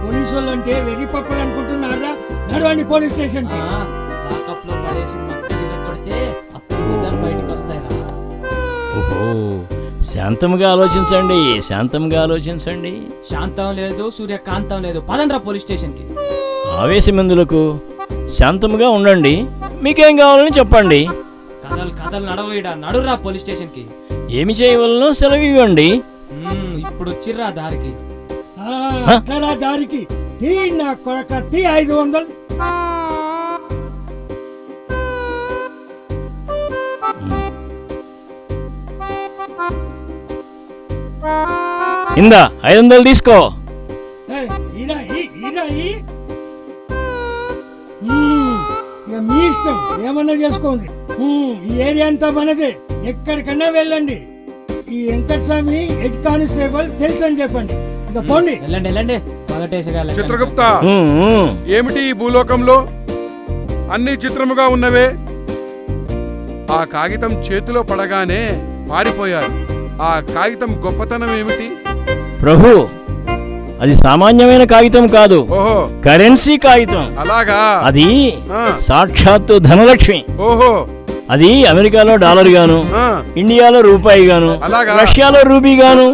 పోలీసు వాళ్ళు అంటే వెర్రి పప్పులు అనుకుంటున్నారా? నడవండి పోలీస్ స్టేషన్ కి. లాకప్ లో పడేసి మట్టి కొడితే అప్పుడు నిజాలు బయటకు వస్తాయిరా. ఓహో, శాంతముగా ఆలోచించండి, శాంతంగా ఆలోచించండి. శాంతం లేదు, సూర్యకాంతం లేదు. పదండ్రా పోలీస్ స్టేషన్ కి. ఆవేశమెందులకు? శాంతముగా ఉండండి. మీకేం కావాలని చెప్పండి. కథలు నడవడా, నడురా పోలీస్ స్టేషన్ కి. ఏమి చేయవలనో సెలవివ్వండి. ఇప్పుడు వచ్చిర్రా దారికి. అట్లా దారికి తీ నా కొడక, తీ 500. ఇందా 500 తీసుకో. ఇక మీ ఇష్టం, ఏమన్నా చేసుకోండి. ఈ ఏరియా అంతా మనదే, ఎక్కడికన్నా వెళ్ళండి. ఈ వెంకటస్వామి హెడ్ కానిస్టేబుల్ తెలుసు అని చెప్పండి. ఇక పోండి. వెళ్ళండి. చిత్రగుప్త, ఏమిటి ఈ భూలోకంలో అన్ని చిత్రముగా ఉన్నవే? ఆ కాగితం చేతిలో పడగానే పారిపోయారు. ఆ కాగితం గొప్పతనం ఏమిటి? ప్రభు, అది సామాన్యమైన కాగితం కాదు. ఓహో, కరెన్సీ కాగితం. అలాగా? అది సాక్షాత్తు ధనలక్ష్మి. ఓహో, అది అమెరికాలో డాలర్ గాను, ఇండియాలో రూపాయి గాను, రష్యాలో రూబీ గాను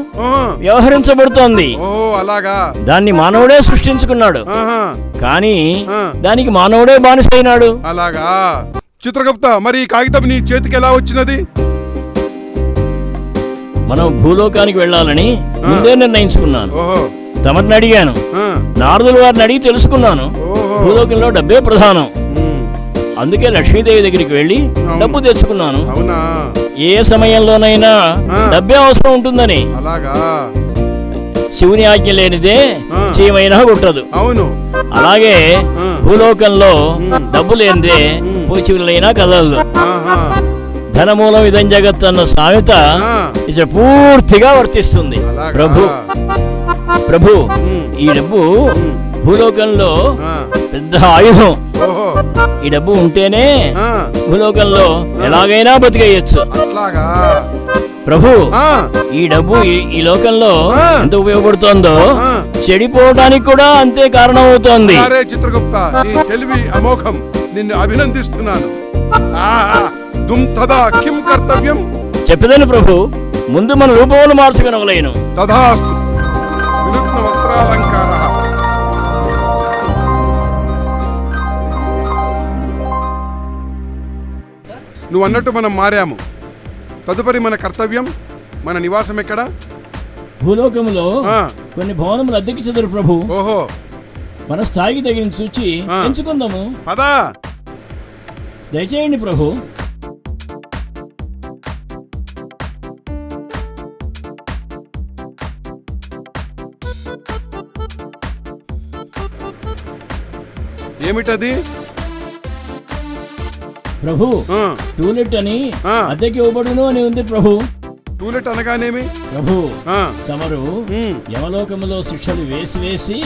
వ్యవహరించబడుతోంది. అలాగా? దాన్ని మానవుడే సృష్టించుకున్నాడు, కానీ దానికి మానవుడే బానిసైనాడు. అలాగా? చిత్రగుప్త, మరి ఈ కాగితం నీ చేతికి ఎలా వచ్చినది? మనం భూలోకానికి వెళ్ళాలని ముందే నిర్ణయించుకున్నాను. తమని అడిగాను, నారదుల వారిని అడిగి తెలుసుకున్నాను. భూలోకంలో డబ్బే ప్రధానం, అందుకే లక్ష్మీదేవి దగ్గరికి వెళ్ళి డబ్బు తెచ్చుకున్నాను. ఏ సమయంలోనైనా డబ్బే అవసరం ఉంటుందని. శివుని ఆజ్ఞ లేనిదే చీమైనా కుట్టదు. అవును. అలాగే భూలోకంలో డబ్బు లేనిదే పూచివులైనా కదలదు. ధనమూలం ఇదం జగత్ అన్న సామెత ఇది పూర్తిగా వర్తిస్తుంది. ప్రభు ఈ డబ్బు భూలోకంలో పెద్ద ఆయుధం. ఈ డబ్బు ఉంటేనే భూలోకంలో ఎలాగైనా బతికేయచ్చు. ప్రభు, ఈ డబ్బు ఈ లోకంలో ఎంత ఉపయోగపడుతోందో చెడిపోవడానికి కూడా అంతే కారణమవుతోంది. చిత్రగుప్త, నీ తెలివి అమోఘం, నిన్ను అభినందిస్తున్నాను. కిం కర్తవ్యం? చెప్పదని ప్రభు, ముందు మన రూపములు మార్చుకొనవలెను. తథాస్తు. వినూత్న వస్త్రాలంకార. నువ్వు అన్నట్టు మనం మారాము. తదుపరి మన కర్తవ్యం, మన నివాసం ఎక్కడ? భూలోకములో కొన్ని భవనములు అద్దెకి చెదరు ప్రభు. ఓహో, మన స్థాయికి తగిన చూచి ఎంచుకుందాము. పదా. దయచేయండి ప్రభు. ఏమిటది? ప్రభు, టూలెట్ అని అద్దెకి ఇవ్వబడును అని ఉంది ప్రభు. టూలెట్ అనగానేమి? ప్రభు, తమరు యమలోకములో శిక్షలు వేసి వేసి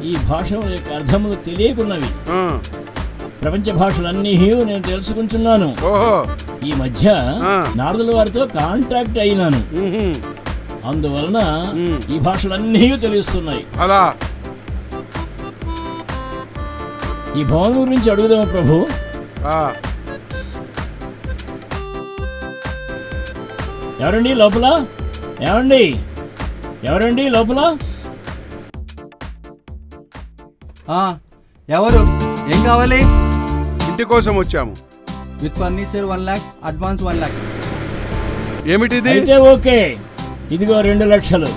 ఈ భాష యొక్క అర్థములు తెలియకున్నవి. ప్రపంచ భాషలన్నీ నేను తెలుసుకుంటున్నాను. ఓహో. ఈ మధ్య నారదుల వారితో కాంటాక్ట్ అయినాను. అందువలన ఈ భాషలన్నీ తెలుస్తున్నాయి. అలా ఈ భవనం గురించి అడుగుదామా ప్రభు? ఎవరండి లోపల? ఎవరండి లోపల? ఎవరు? ఏం కావాలి? ఇంటి కోసం వచ్చాము. With furniture 1 lakh, advance 1 lakh. ఏమిటిది? అయితే ఓకే, ఇదిగో 2 లక్షలు.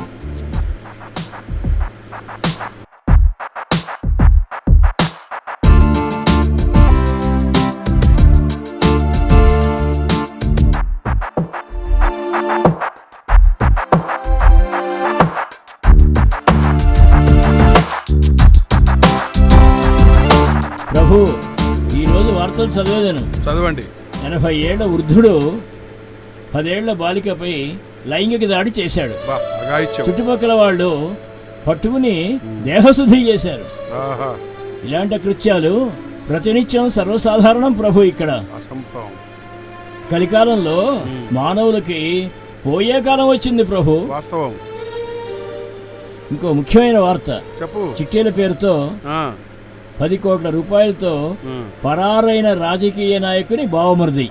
ప్రభు, ఈరోజు వార్తలు చదివేదాను. చదవండి. 80 ఏళ్ల వృద్ధుడు 10 ఏళ్ల బాలికపై లైంగిక దాడి చేశాడు. చుట్టుపక్కల వాళ్ళు పట్టుకుని దేహశుద్ధి చేశారు. ఇలాంటి కృత్యాలు ప్రతినిత్యం సర్వసాధారణం ప్రభు. ఇక్కడ కలికాలంలో మానవులకి పోయే కాలం వచ్చింది ప్రభు. వాస్తవం. ఇంకో ముఖ్యమైన వార్త. చెప్పు. చిట్టీల పేరుతో 10 కోట్ల రూపాయలతో పరారైన రాజకీయ నాయకుని బావమరిది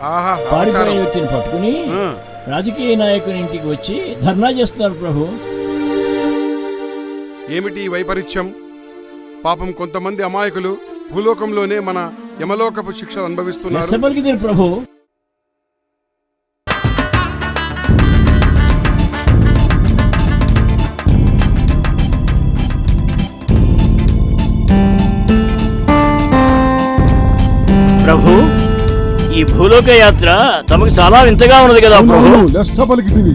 పారిపోయిన వ్యక్తిని పట్టుకుని రాజకీయ నాయకుని ఇంటికి వచ్చి ధర్నా చేస్తున్నారు ప్రభు. ఏమిటి వైపరీత్యం? పాపం కొంతమంది అమాయకులు భూలోకంలోనే మన యమలోకపు శిక్షలు అనుభవిస్తున్నారు ప్రభు. ప్రభు, ఈ భూలోక యాత్ర తమకు చాలా వింతగా ఉన్నది కదా ప్రభు? లెస్స పలికితివి.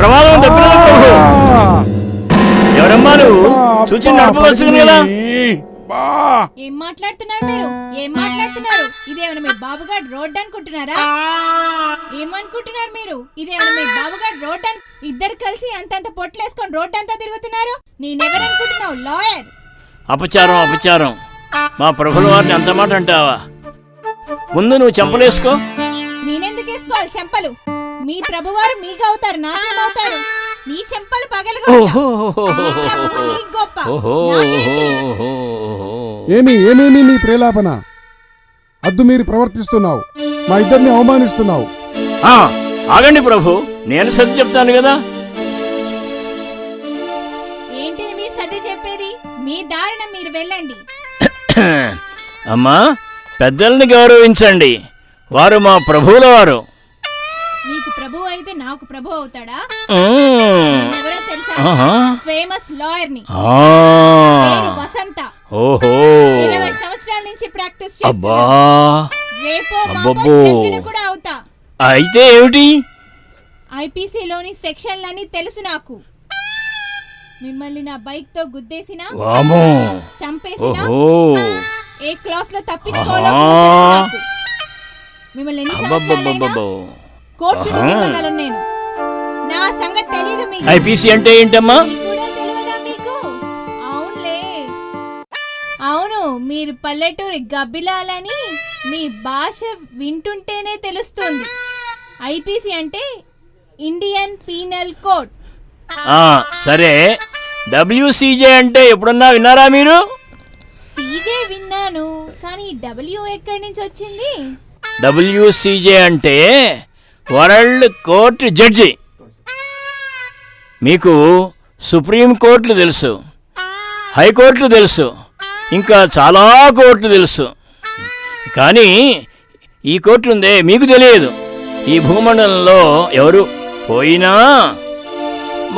ప్రమాదం తప్పినది ప్రభు. ఎవరమ్మా నువ్వు? చూచి నడపవలసింది కదా. ఏం మాట్లాడుతున్నారు మీరు? ఏం మాట్లాడుతున్నారు? ఇదేమైనా మీ బాబుగాడు రోడ్ అనుకుంటున్నారా? ఏమనుకుంటున్నారు మీరు? ఇదేమైనా మీ బాబుగాడు రోడ్ అని ఇద్దరు కలిసి అంతంత పొట్లేసుకొని రోడ్ అంతా తిరుగుతున్నారు. నేనెవరనుకుంటున్నావు? లాయర్. అపచారం, అపచారం. మా ప్రభుల వారిని అంత మాట అంటావా? ముందు నువ్వు చెంపలేసుకో. నేనెందుకు వేసుకోవాలి చెంపలు? మీ ప్రభువారు మీకు అవుతారు, నాకేమవుతారు? నీ చెంపలు పగలగొడతా. ఏమేమి నీ ప్రేలాపన? అద్దు మీరు ప్రవర్తిస్తున్నావు. మా ఇద్దరిని అవమానిస్తున్నావు. ఆగండి ప్రభు, నేను సర్ది చెప్తాను కదా. ఏంటిది మీరు సర్ది చెప్పేది? మీ దారిన మీరు వెళ్ళండి. అమ్మా, పెద్దల్ని గౌరవించండి. వారు మా ప్రభువుల వారు. నీకు ప్రభు అయితే నాకు ప్రభు అవుతాడా? ఎవరో తెలుసా? ఫేమస్ లాయర్ ని. పేరు వసంత. 20 సంవత్సరాల నుంచి ప్రాక్టీస్ చేస్తున్నా. రేపో మాపో జడ్జిని కూడా అవుతా. అయితే ఏమిటి? ఐపీసీ లోని సెక్షన్లన్నీ తెలుసు నాకు. మిమ్మల్ని నా బైక్ తో గుద్దేసినా, చంపేసినా, ఏ క్లాస్ లో తప్పించుకోవాలో మిమ్మల్ని ఎన్ని సంవత్సరాలైనా కోర్టు చుట్టూ తిప్పగలను నేను. నా సంగతి తెలీదు మీకు. ఐపీసీ అంటే ఏంటమ్మా? కూడా తెలియదా మీకు? అవునులే, అవును. మీరు పల్లెటూరి గబ్బిలాలని మీ భాష వింటుంటేనే తెలుస్తుంది. ఐపీసీ అంటే ఇండియన్ పీనల్ కోడ్. సరే, డబ్ల్యూసీజే అంటే ఎప్పుడన్నా విన్నారా మీరు? సీజే విన్నాను, కానీ డబ్ల్యూ ఎక్కడి నుంచి వచ్చింది? డబ్ల్యూసీజే అంటే వరల్డ్ కోర్టు జడ్జి. మీకు సుప్రీం కోర్టులు తెలుసు, హైకోర్టులు తెలుసు, ఇంకా చాలా కోర్టులు తెలుసు. కానీ ఈ కోర్టు ఉందే మీకు తెలియదు. ఈ భూమండలంలో ఎవరు పోయినా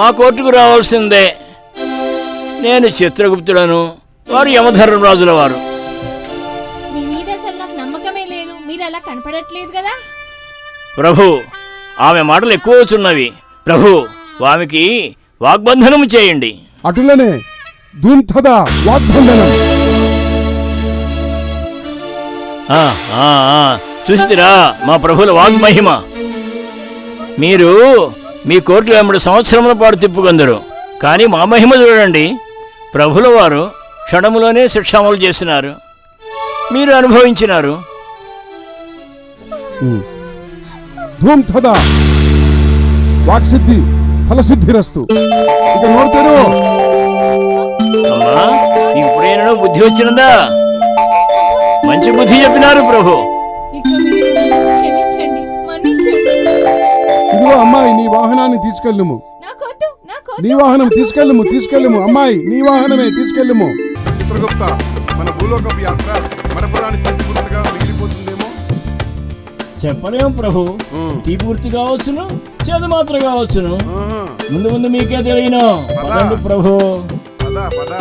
మా కోర్టుకు రావాల్సిందే. నేను చిత్రగుప్తుడను, వారు యమధర్మరాజుల వారు. మీ మీద అసలు నాకు నమ్మకమే లేదు. మీరు అలా కనపడట్లేదు కదా. ప్రభు, ఆమె మాటలు ఎక్కువ వచ్చున్నవి. ప్రభు, ఆమెకి వాగ్బంధనము చేయండి. అటులనే ధూమ్థద వాగ్బంధనం. చూసిరా మా ప్రభుల వాగ్మహిమ. మీరు మీ కోర్టు వెంబడి సంవత్సరముల పాటు తిప్పుకొందరు, కానీ మా మహిమ చూడండి. ప్రభుల వారు క్షణములోనే శిక్షామలు చేసినారు, మీరు అనుభవించినారు. ధూమ్థద వాక్సిద్ధి ఫలసిద్ధిరస్తు. ఇక నోరు తెరు. అమ్మా, నీకు ఇప్పుడేనా బుద్ధి వచ్చినదా? మంచి బుద్ధి చెప్పినారు ప్రభు. ఇక మీరు నన్ను క్షమించండి, మన్నించండి. ఇదిగో అమ్మాయి, నీ వాహనాన్ని తీసుకెళ్ళుము. నాకొద్దు, నాకొద్దు. నీ వాహనం తీసుకెళ్ళుము. అమ్మాయి, నీ వాహనమే తీసుకెళ్ళుము. చిత్రగుప్త, మన భూలోకపు యాత్ర మరపురాని తీర్పుగా మిగిలిపోతుందేమో. చెప్పలేము ప్రభు. తీపూర్తి కావచ్చును, చేదు మాత్రం కావచ్చును. ముందు ముందు మీకే తెలియను. పదండి ప్రభు. పద.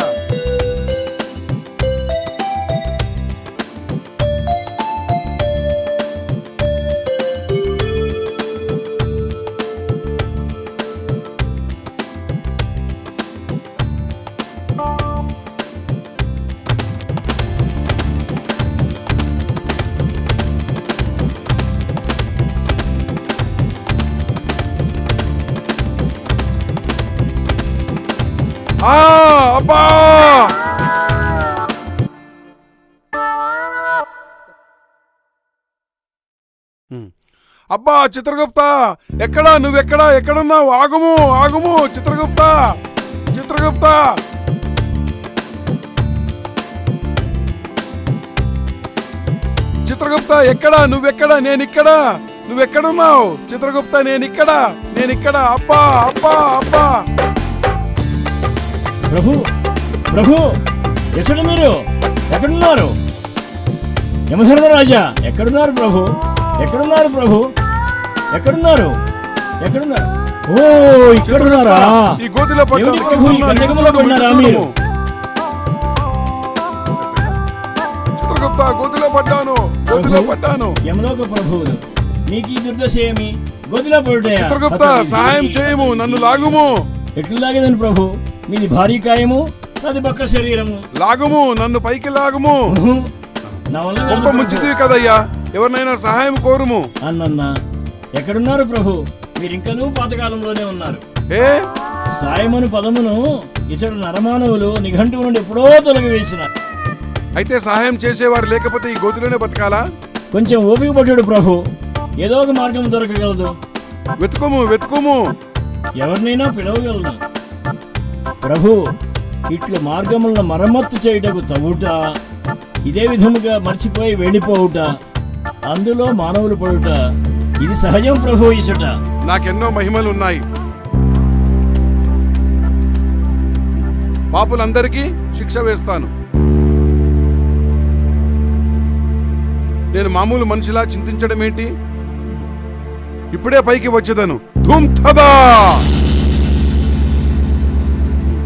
అబ్బా! అబ్బా చిత్రగుప్త, ఎక్కడా ఎక్కడున్నావు? ఆగుము చిత్రగుప్త. చిత్రగుప్త, ఎక్కడా? నేనిక్కడ. నువ్వెక్కడున్నావు? చిత్రగుప్త, నేనిక్కడ. అబ్బా. ప్రభు ఎక్కడ మీరు? ఎక్కడున్నారు? యమధర్మరాజా ఎక్కడున్నారు ప్రభు? ఎక్కడున్నారు? ఓ, ఇక్కడున్నారా? ఈ గోతిలో పడ్డారా మీరు? చిత్రగుప్త, గోతిలో పడ్డాను. యమలోక ప్రభువులు, మీకు ఈ దుర్దశ ఏమి? గోతిలో పడ్డా? చిత్రగుప్త, సహాయం చేయము, నన్ను లాగుము. ఎట్లు లాగేదని ప్రభు? మీది భారీ కాయము, అది పక్క శరీరము. లాగుము, నన్ను పైకి లాగుము. నా వల్ల ముంచితివి కదయ్యా, ఎవరినైనా సహాయం కోరుము. అన్నన్నా, ఎక్కడున్నారు ప్రభు? మీరింకనూ పాతకాలంలోనే ఉన్నారు. సాయమను పదమును ఇతడు నరమానవులు నిఘంటువు నుండి ఎప్పుడో తొలగివేసినారు. అయితే సహాయం చేసేవారు లేకపోతే ఈ గోతిలోనే బతకాలా? కొంచెం ఓపిక పట్టాడు ప్రభు, ఏదో ఒక మార్గం దొరకగలదు. వెతుకుము. ఎవరినైనా పిలవగలను ప్రభు. ఇట్లు మార్గములను మరమ్మత్తు చేయుటకు తవ్వుట, ఇదే విధముగా మర్చిపోయి వెళ్ళిపోవుట, అందులో మానవులు పడుట, ఇది సహజం ప్రభు. ఇసట నాకెన్నో మహిమలున్నాయి. పాపులందరికీ శిక్ష వేస్తాను. నేను మామూలు మనిషిలా చింతించడం ఏంటి? ఇప్పుడే పైకి వచ్చేదను. ధూమ్థదా!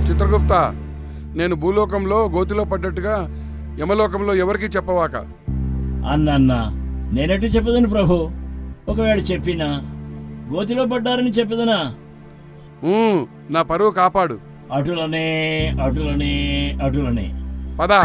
చిత్రగుప్త, నేను భూలోకంలో గోతిలో పడ్డట్టుగా యమలోకంలో ఎవరికి చెప్పవాక. అన్న నేనెట్టి చెప్పదను ప్రభు? ఒకవేళ చెప్పినా గోతిలో పడ్డారని చెప్పదనా? నా పరువు కాపాడు. అటులనే పదా.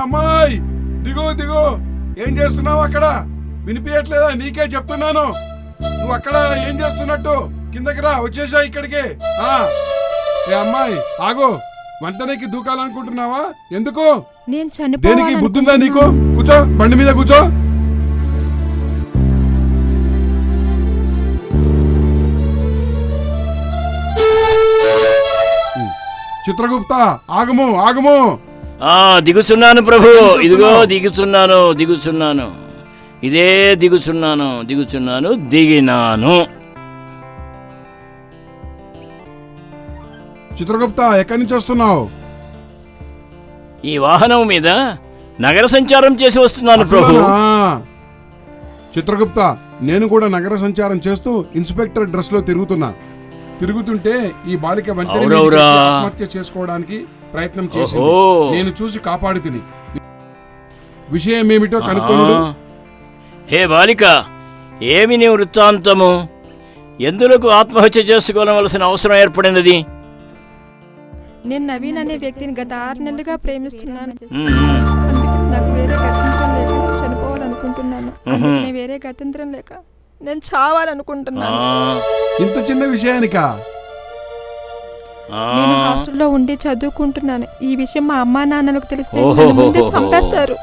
అమ్మాయి, దిగు. ఏం చేస్తున్నావు అక్కడ? వినిపించట్లేదా? నీకే చెప్తున్నాను. నువ్వు అక్కడ ఏం చేస్తున్నట్టు? కిందకి రా, వచ్చేసా ఇక్కడికి. అమ్మాయి ఆగు. వంటనేకి దూకాలనుకుంటున్నావా? ఎందుకు? నేను దేనికి బుద్ధుందా నీకు? కూర్చో, బండి మీద కూర్చో. చిత్రగుప్త, ఆగము ఆగము. దిగుచున్నాను ప్రభు, ఇదిగో దిగుచున్నాను. ఇదే దిగుచున్నాను, దిగినాను. చిత్రగుప్త, ఎక్కడి నుంచి వస్తున్నావు? ఈ వాహనం మీద నగర సంచారం చేసి వస్తున్నాను ప్రభు. చిత్రగుప్త, నేను కూడా నగర సంచారం చేస్తూ ఇన్స్పెక్టర్ డ్రెస్ లో తిరుగుతుంటే ఈ బాలిక ఆత్మహత్య చేసుకోవడానికి ప్రయత్నం చేసింది. నేను చూసి కాపాడు తిని. విషయం ఏమిటో కనుక్కొనుడు. హే బాలిక, ఏమి నీ వృత్తాంతము? ఎందులకు ఆత్మహత్య చేసుకోవలసిన అవసరం ఏర్పడినది? నేను నవీన్ అనే వ్యక్తిని గత 6 నెలలుగా ప్రేమిస్తున్నాను. అందుకే నాకు వేరే గత్యంతరం లేక నేను చనిపోవాలనుకుంటున్నాను. అందుకనే వేరే గత్యంతరం లేక నేను చావాలనుకుంటున్నాను. ఇంత చిన్న విషయానికా? నేను హాస్టల్లో ఉండి చదువుకుంటున్నాను. ఈ విషయం మా అమ్మా నాన్నలకు తెలిస్తే నన్ను ముందే చంపేస్తారు.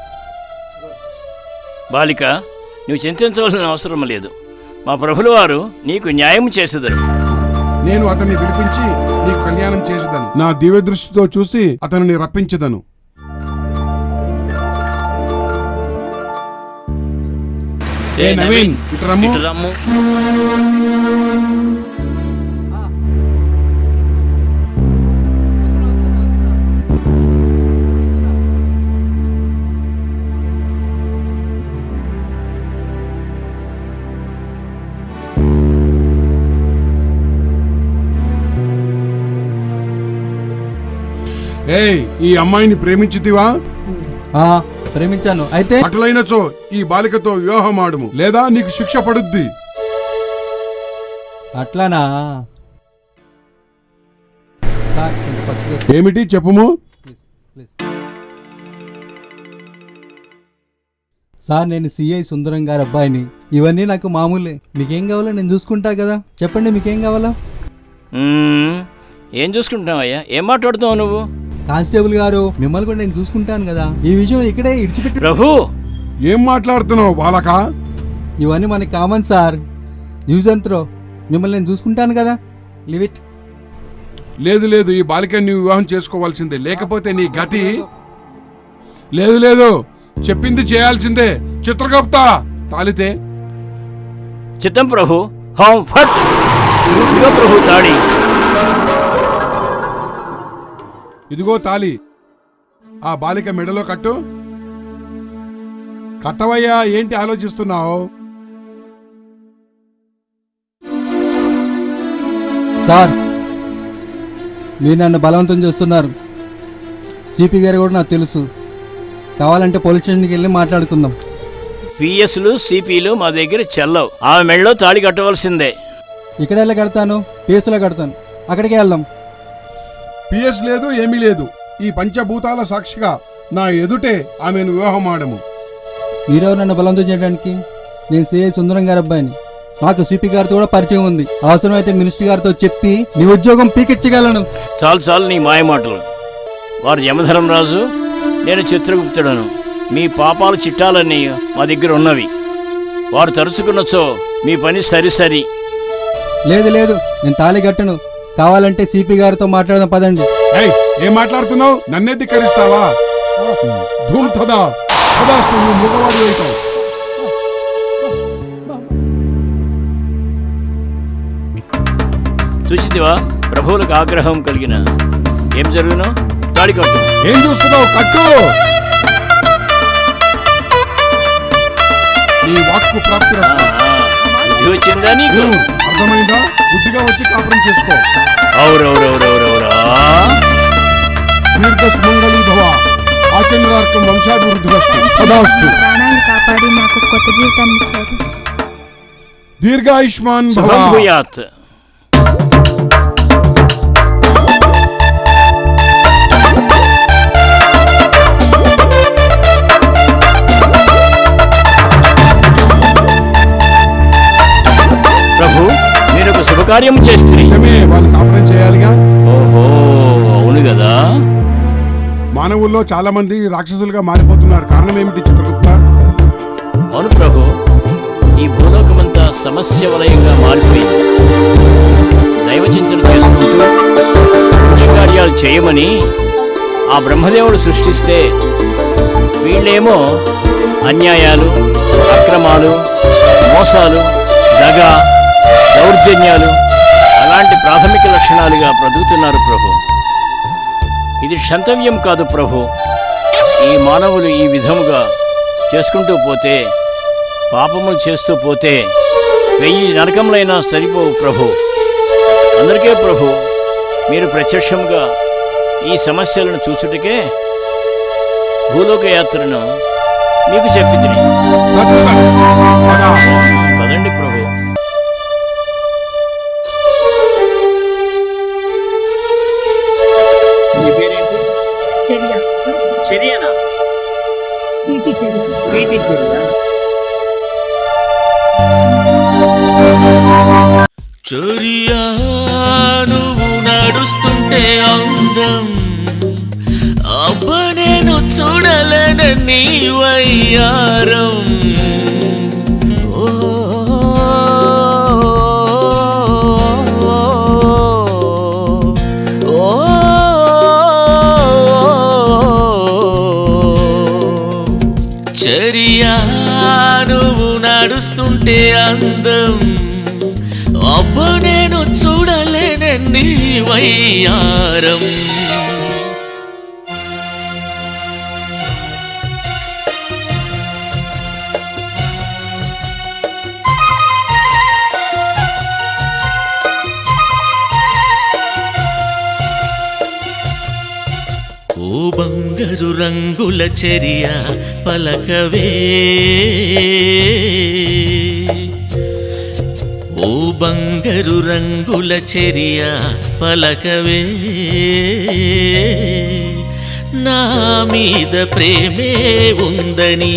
బాలిక, నువ్వు చింతించవలసిన అవసరం లేదు. మా ప్రభుల వారు నీకు న్యాయం చేసేదరు. నేను అతన్ని పిలిపించి నీకు కళ్యాణం చేసేదను. నా దివ్య దృష్టితో చూసి అతనిని రప్పించదను. నవీన్, ఇటు రమ్ము. ఈ అమ్మాయిని ప్రేమించితివా? ప్రేమించాను. అయితే అట్లయినచో ఈ బాలికతో వివాహం ఆడుము, లేదా నీకు శిక్ష పడుద్ది. అట్లానా? ఏమిటి చెప్పుము. సార్, నేను సిఐ సుందరం గారి అబ్బాయిని. ఇవన్నీ నాకు మామూలే. మీకేం కావాలో నేను చూసుకుంటా కదా. చెప్పండి, మీకేం కావాలా? ఏం చూసుకుంటున్నావయ్యా? ఏం మాట్లాడుతున్నావు నువ్వు? కానిస్టేబుల్ గారు, మిమ్మల్ని కూడా నేను చూసుకుంటాను కదా. ఈ విషయం ఇక్కడే ఇడిచిపెట్టి. ప్రభు, ఏం మాట్లాడుతున్నావు బాలక? ఇవన్నీ మనకి కామన్ సార్. న్యూస్ అంత్రో, మిమ్మల్ని నేను చూసుకుంటాను కదా. Live it. లేదు, ఈ బాలిక నీ వివాహం చేసుకోవాల్సిందే, లేకపోతే నీ గతి. లేదు, చెప్పింది చేయాల్సిందే. చిత్రగుప్త, తాళితే. చిత్తం ప్రభు. ప్రభు తాళి. ఇదిగో తాళి. ఆ బాలిక మెడలో కట్టు. కట్టవయ్యా, ఏంటి ఆలోచిస్తున్నావు? సార్, మీరు నన్ను బలవంతం చేస్తున్నారు. సిపి గారు కూడా నాకు తెలుసు. కావాలంటే పోలీస్ స్టేషన్కి వెళ్ళి మాట్లాడుకుందాం. పిఎస్లు సిపిలు మా దగ్గర చెల్లవు. ఆమె మెడలో తాళి కట్టవలసిందే. ఇక్కడ ఎలా కడతాను? పిఎస్లో కడతాను. అక్కడికే వెళ్దాం. పిఎస్ లేదు, ఏమీ లేదు. ఈ పంచభూతాల సాక్షిగా నా ఎదుటే ఆమెను వివాహం ఆడము. మీరెవరు నన్ను బలవంతం చేయడానికి? నేను సిఐ సుందరం గారి అబ్బాయిని. నాకు సిపి గారితో కూడా పరిచయం ఉంది. అవసరమైతే మినిస్టర్ గారితో చెప్పి నీ ఉద్యోగం పీకెచ్చగలను. చాలు నీ మాయ మాటలు. వారు యమధర్మరాజు, నేను చిత్రగుప్తుడను. మీ పాపాల చిట్టాలన్నీ మా దగ్గర ఉన్నవి. వారు తరుచుకున్నచో మీ పని సరి. లేదు, నేను తాళి కట్టను. కావాలంటే సిపి గారితో మాట్లాడదాం, పదండి. ఏం మాట్లాడుతున్నావు? నన్నే ధిక్కరిస్తావా? చూసిదివా, ప్రభువులకు ఆగ్రహం కలిగిన ఏం జరుగునో? తాళి కట్టు. ఏం చూస్తున్నావు? కట్టు. నీ వాక్కు ప్రాప్తి బుద్ధి వచ్చిందా నీకు? అర్థమైందా? బుద్ధిగా వచ్చి కాపురం చేసుకో. దీర్ఘ సుమంగళీ భవ. ఆచంద్రార్కం వంశాభివృద్ధిరస్తు. సదాస్తు. ప్రాణాన్ని కాపాడి నాకు కొత్త జీవితాన్ని ఇచ్చారు. దీర్ఘాయుష్మాన్ భవ. ప్రభు, మీరు ఒక శుభకార్యం చేస్తే వాళ్ళు కాపురం చేయాలిగా. ఓహో, అవును అవును కదా? మానవుల్లో చాలా మంది రాక్షసులుగా మారిపోతున్నారు. కారణం ఏమిటి చిత్రగుప్త? అవును ప్రభు, ఈ భూలోకమంతా సమస్య వలయంగా మారిపోయింది. దైవచింతన చేసుకుంటూ పుణ్యకార్యాలు చేయమని ఆ బ్రహ్మదేవుడు సృష్టిస్తే వీళ్ళేమో అన్యాయాలు, అక్రమాలు, మోసాలు, దగ, దౌర్జన్యాలు అలాంటి ప్రాథమిక లక్షణాలుగా బ్రతుకుతున్నారు ప్రభు. ఇది క్షంతవ్యం కాదు ప్రభు. ఈ మానవులు ఈ విధముగా చేసుకుంటూ పోతే, పాపములు చేస్తూ పోతే 1000 నరకములైనా సరిపోవు ప్రభు. అందరికీ ప్రభు, మీరు ప్రత్యక్షంగా ఈ సమస్యలను చూచుటకే భూలోక యాత్రను మీకు చెప్పింది. పదండి ప్రభు. మీ పేరేంటి? చర్యనా? వీటి చర్య. చర్య నువ్వు నడుస్తుంటే అందం, అబ్బ నేను చూడలేని నీ వయ్యారం. చర్యా నువ్వు నడుస్తుంటే అందం, అబ్బ నేను చూడలేని నీ వయ్యారం. ఓ బంగారు రంగుల చర్య పలకవే, ఓ బంగారు రంగుల చర్య పలకవే, నా మీద ప్రేమే ఉందని,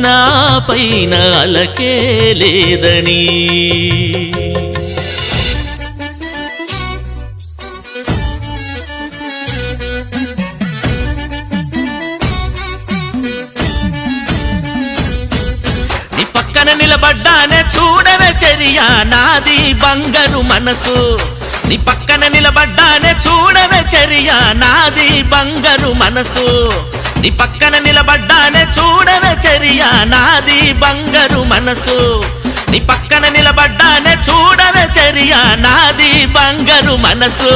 నా పైన అలకే లేదని. నిలబడ్డానే చూడవే చర్య నాది బంగారు మనసు, నీ పక్కన నిలబడ్డానే చూడవే చర్య నాది బంగారు మనసు, నీ పక్కన నిలబడ్డానే చూడవే చర్య నాది బంగారు మనసు, నీ పక్కన నిలబడ్డానే చూడవే చర్య నాది బంగారు మనసు.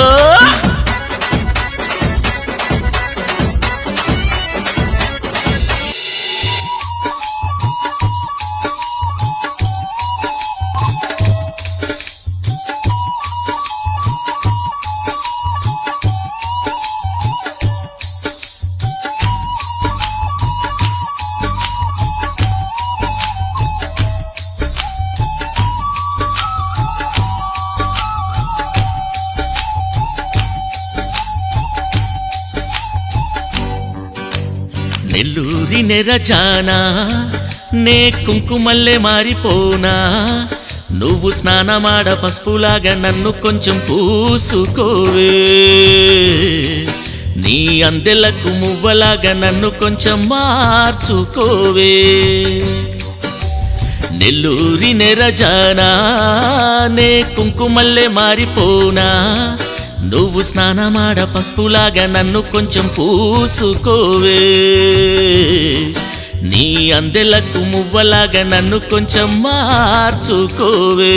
నెల్లూరి నెరజానా నే కుంకుమల్లే మారిపోనా, నువ్వు స్నానమాడ పసుపులాగా నన్ను కొంచెం పూసుకోవే, నీ అందెలకు మువ్వలాగా నన్ను కొంచెం మార్చుకోవే. నెల్లూరి నెరజానా నే కుంకుమల్లే మారిపోనా, నువ్వు స్నానమాడ పసుపులాగా నన్ను కొంచెం పూసుకోవే, నీ అందెలకు మువ్వలాగా నన్ను కొంచెం మార్చుకోవే.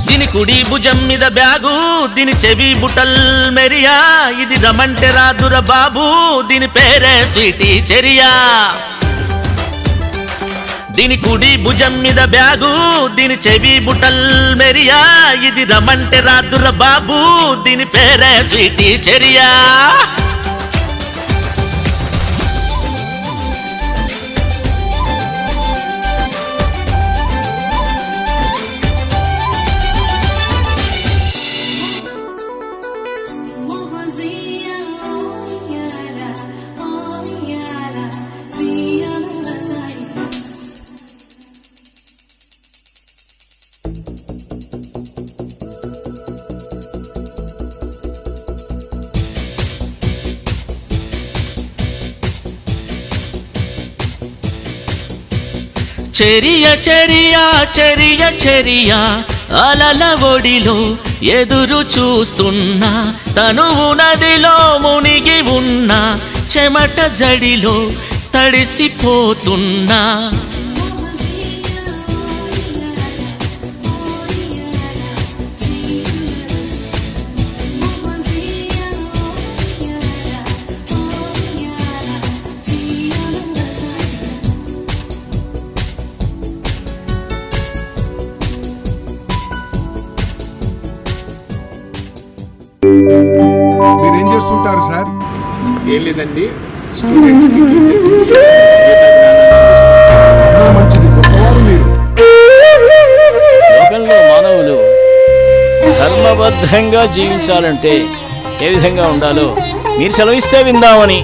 దీని కుడి భుజం మీద బ్యాగు, దీని చెవి బుటల్ మెరియా, ఇది రమంటే రాదుర బాబు, దీని పేరే స్వీటీ చెరియా. దీని కుడి భుజం మీద బ్యాగు, దీని చెవి బుటల్ మెరియా, ఇది రమంటే రాదుర బాబు, దీని పేరే స్వీటీ చెరియా. చెరియ చెరియ చెరియ చెరియ అలల ఒడిలో ఎదురు చూస్తున్నా, తనువు నదిలో మునిగి ఉన్న చెమట జడిలో తడిసిపోతున్నా. మీరేం చేస్తుంటారు సార్? ఏం లేదండి, స్టూడెంట్స్కి మంచిది, గొప్పవారు మీరు. లోకంలో మానవులు ధర్మబద్ధంగా జీవించాలంటే ఏ విధంగా ఉండాలో మీరు సెలవిస్తే విందామని.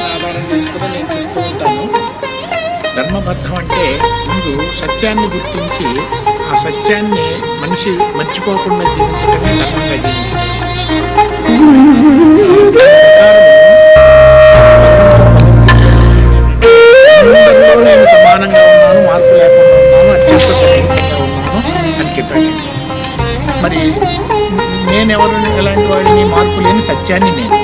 ఆధారం చేసుకుని నేను చెప్తూ ఉంటాను. ధర్మబద్ధం అంటే ముందు సత్యాన్ని గుర్తించి ఆ సత్యాన్ని మనిషి మర్చిపోకుండా జీవించడమే ధర్మంగా జీవించడం. అందరిలో నేను సమానంగా ఉన్నాను, మార్పు లేకుండా ఉన్నాను, అత్యంత సన్నిహితంగా ఉన్నాను అని చెప్పాడు. మరి నేనెవరు, ఎలాంటి వాడిని? మార్పు లేని సత్యాన్ని నేను.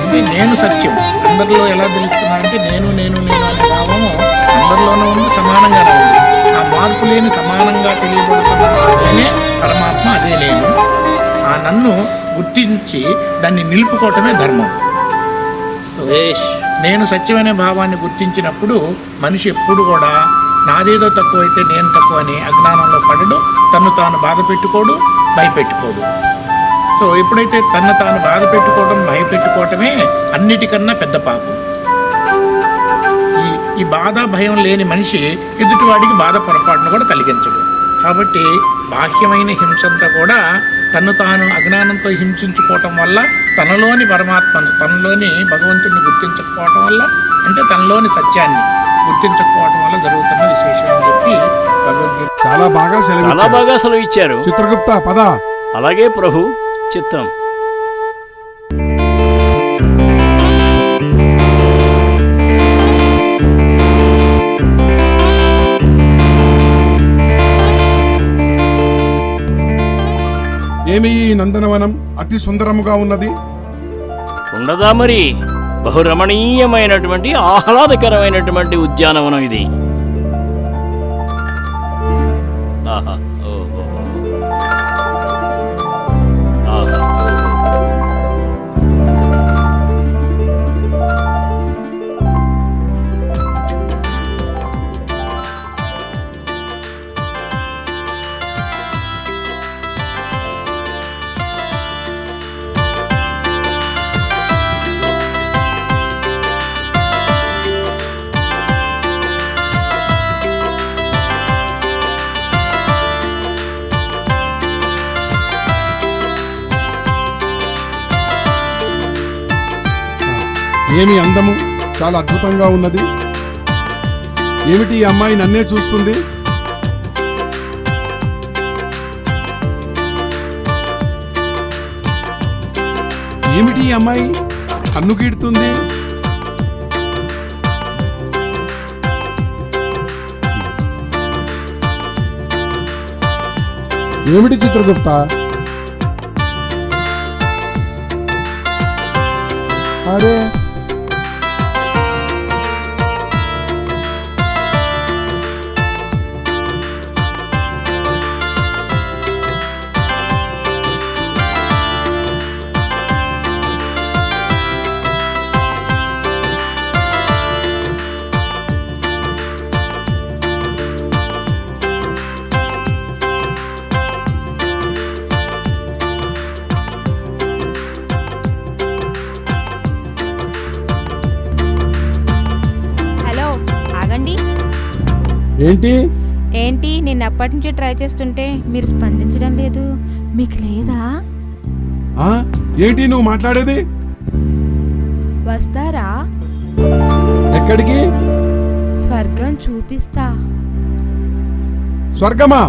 అంటే నేను సత్యం. అందరిలో ఎలా తెలుస్తున్నా అంటే నేను నేను నేను అనే భావము అందరిలోనూ ఉంది, సమానంగానే ఉంది. ఆ మార్పు లేని సమానంగా తెలియబడుతున్న నేనే పరమాత్మ, అదే నేను. ఆ నన్ను గుర్తించి దాన్ని నిలుపుకోవటమే ధర్మం. సో నేను సత్యమనే భావాన్ని గుర్తించినప్పుడు మనిషి ఎప్పుడు కూడా నాదేదో తక్కువైతే నేను తక్కువ అని అజ్ఞానంలో పడడు, తను తాను బాధ పెట్టుకోడు, భయపెట్టుకోడు. సో ఎప్పుడైతే తను తాను బాధ పెట్టుకోవడం, భయపెట్టుకోవటమే అన్నిటికన్నా పెద్ద పాపం. ఈ బాధ భయం లేని మనిషి ఎదుటివాడికి బాధ పొరపాటును కూడా కలిగించడు. కాబట్టి బాహ్యమైన హింసంతా కూడా తను తాను అజ్ఞానంతో హింసించుకోవటం వల్ల, తనలోని పరమాత్మను, తనలోని భగవంతుడిని గుర్తించకపోవటం వల్ల, అంటే తనలోని సత్యాన్ని గుర్తించకపోవటం వల్ల జరుగుతున్న విశేషం అని చెప్పి భగవద్గీత చాలా బాగా సెలవిచ్చారు. చిత్రగుప్త పద. అలాగే ప్రభు, చిత్తం. ఏమి ఈ నందనవనం అతి సుందరముగా ఉన్నది? ఉండదా మరి? బహురమణీయమైనటువంటి ఆహ్లాదకరమైనటువంటి ఉద్యానవనం ఇది. ఆహా, ఓహో, ఆహా. ఏమి అందము, చాలా అద్భుతంగా ఉన్నది. ఏమిటి ఈ అమ్మాయి నన్నే చూస్తుంది? ఏమిటి ఈ అమ్మాయి కన్ను గీడుతుంది? ఏమిటి చిత్రగుప్త? అరే ఏంటి ఏంటి నేను అప్పటి నుంచి ట్రై చేస్తుంటే మీరు స్పందించడం లేదు. మీకు లేదా? ఏంటి నువ్వు మాట్లాడేది? వస్తారా? ఎక్కడికి? స్వర్గం చూపిస్తా. స్వర్గమా?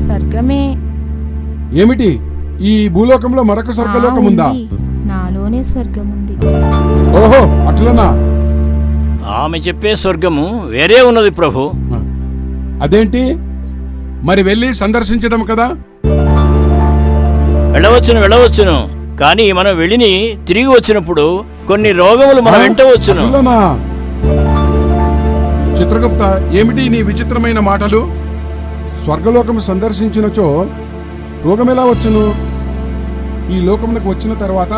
స్వర్గమే. ఏమిటి ఈ భూలోకంలో మరొక స్వర్గలోకం ఉందా? నాలోనే స్వర్గం ఉంది. ఓహో, అట్లనా? ఆమె చెప్పే స్వర్గము వేరే ఉన్నది ప్రభు. అదేంటి మరి వెళ్ళి సందర్శించడం కదా? వెళ్ళవచ్చును, కానీ మనం వెళ్ళిని తిరిగి వచ్చినప్పుడు కొన్ని రోగములు మన వెంట వచ్చును. అటులనా? చిత్రగుప్త, ఏమిటి నీ విచిత్రమైన మాటలు? స్వర్గలోకం సందర్శించినచో రోగమెలా వచ్చును? ఈ లోకమునకు వచ్చిన తర్వాత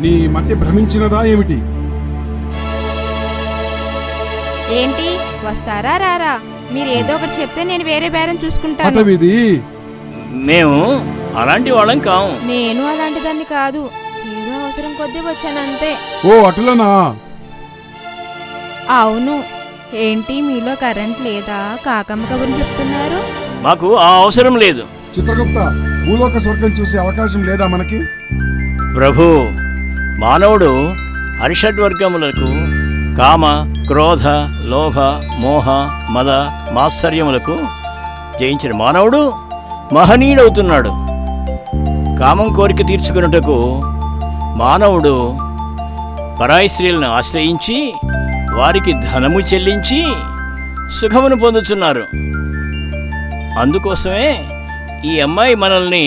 నీ మధ్య భ్రమించినదా ఏమిటి? ఏంటి వస్తారా రారా? మీరు ఏదో ఒకటి చెప్తే నేను వేరే బేరం చూసుకుంటాను. హతవిధి, మేము అలాంటి వాళ్ళం కాము. నేను అలాంటి దాన్ని కాదు, ఏదో అవసరం కొద్దీ వచ్చాను అంతే. ఓ అటులనా? అవును. ఏంటి మీలో కరెంట్ లేదా? కాకమ్మ కబుర్లు చెప్తున్నారు. మాకు ఆ అవసరం లేదు. చిత్రగుప్త, భూలోక స్వర్గం చూసే అవకాశం లేదా మనకి? ప్రభు, మానవుడు అరిషడ్వర్గములకు కామ, క్రోధ, లోభ, మోహ, మద, మాత్సర్యములకు జయించిన మానవుడు మహనీయుడవుతున్నాడు. కామం కోరిక తీర్చుకున్నటకు మానవుడు పరాయి స్త్రీలను ఆశ్రయించి వారికి ధనము చెల్లించి సుఖమును పొందుతున్నారు. అందుకోసమే ఈ అమ్మాయి మనల్ని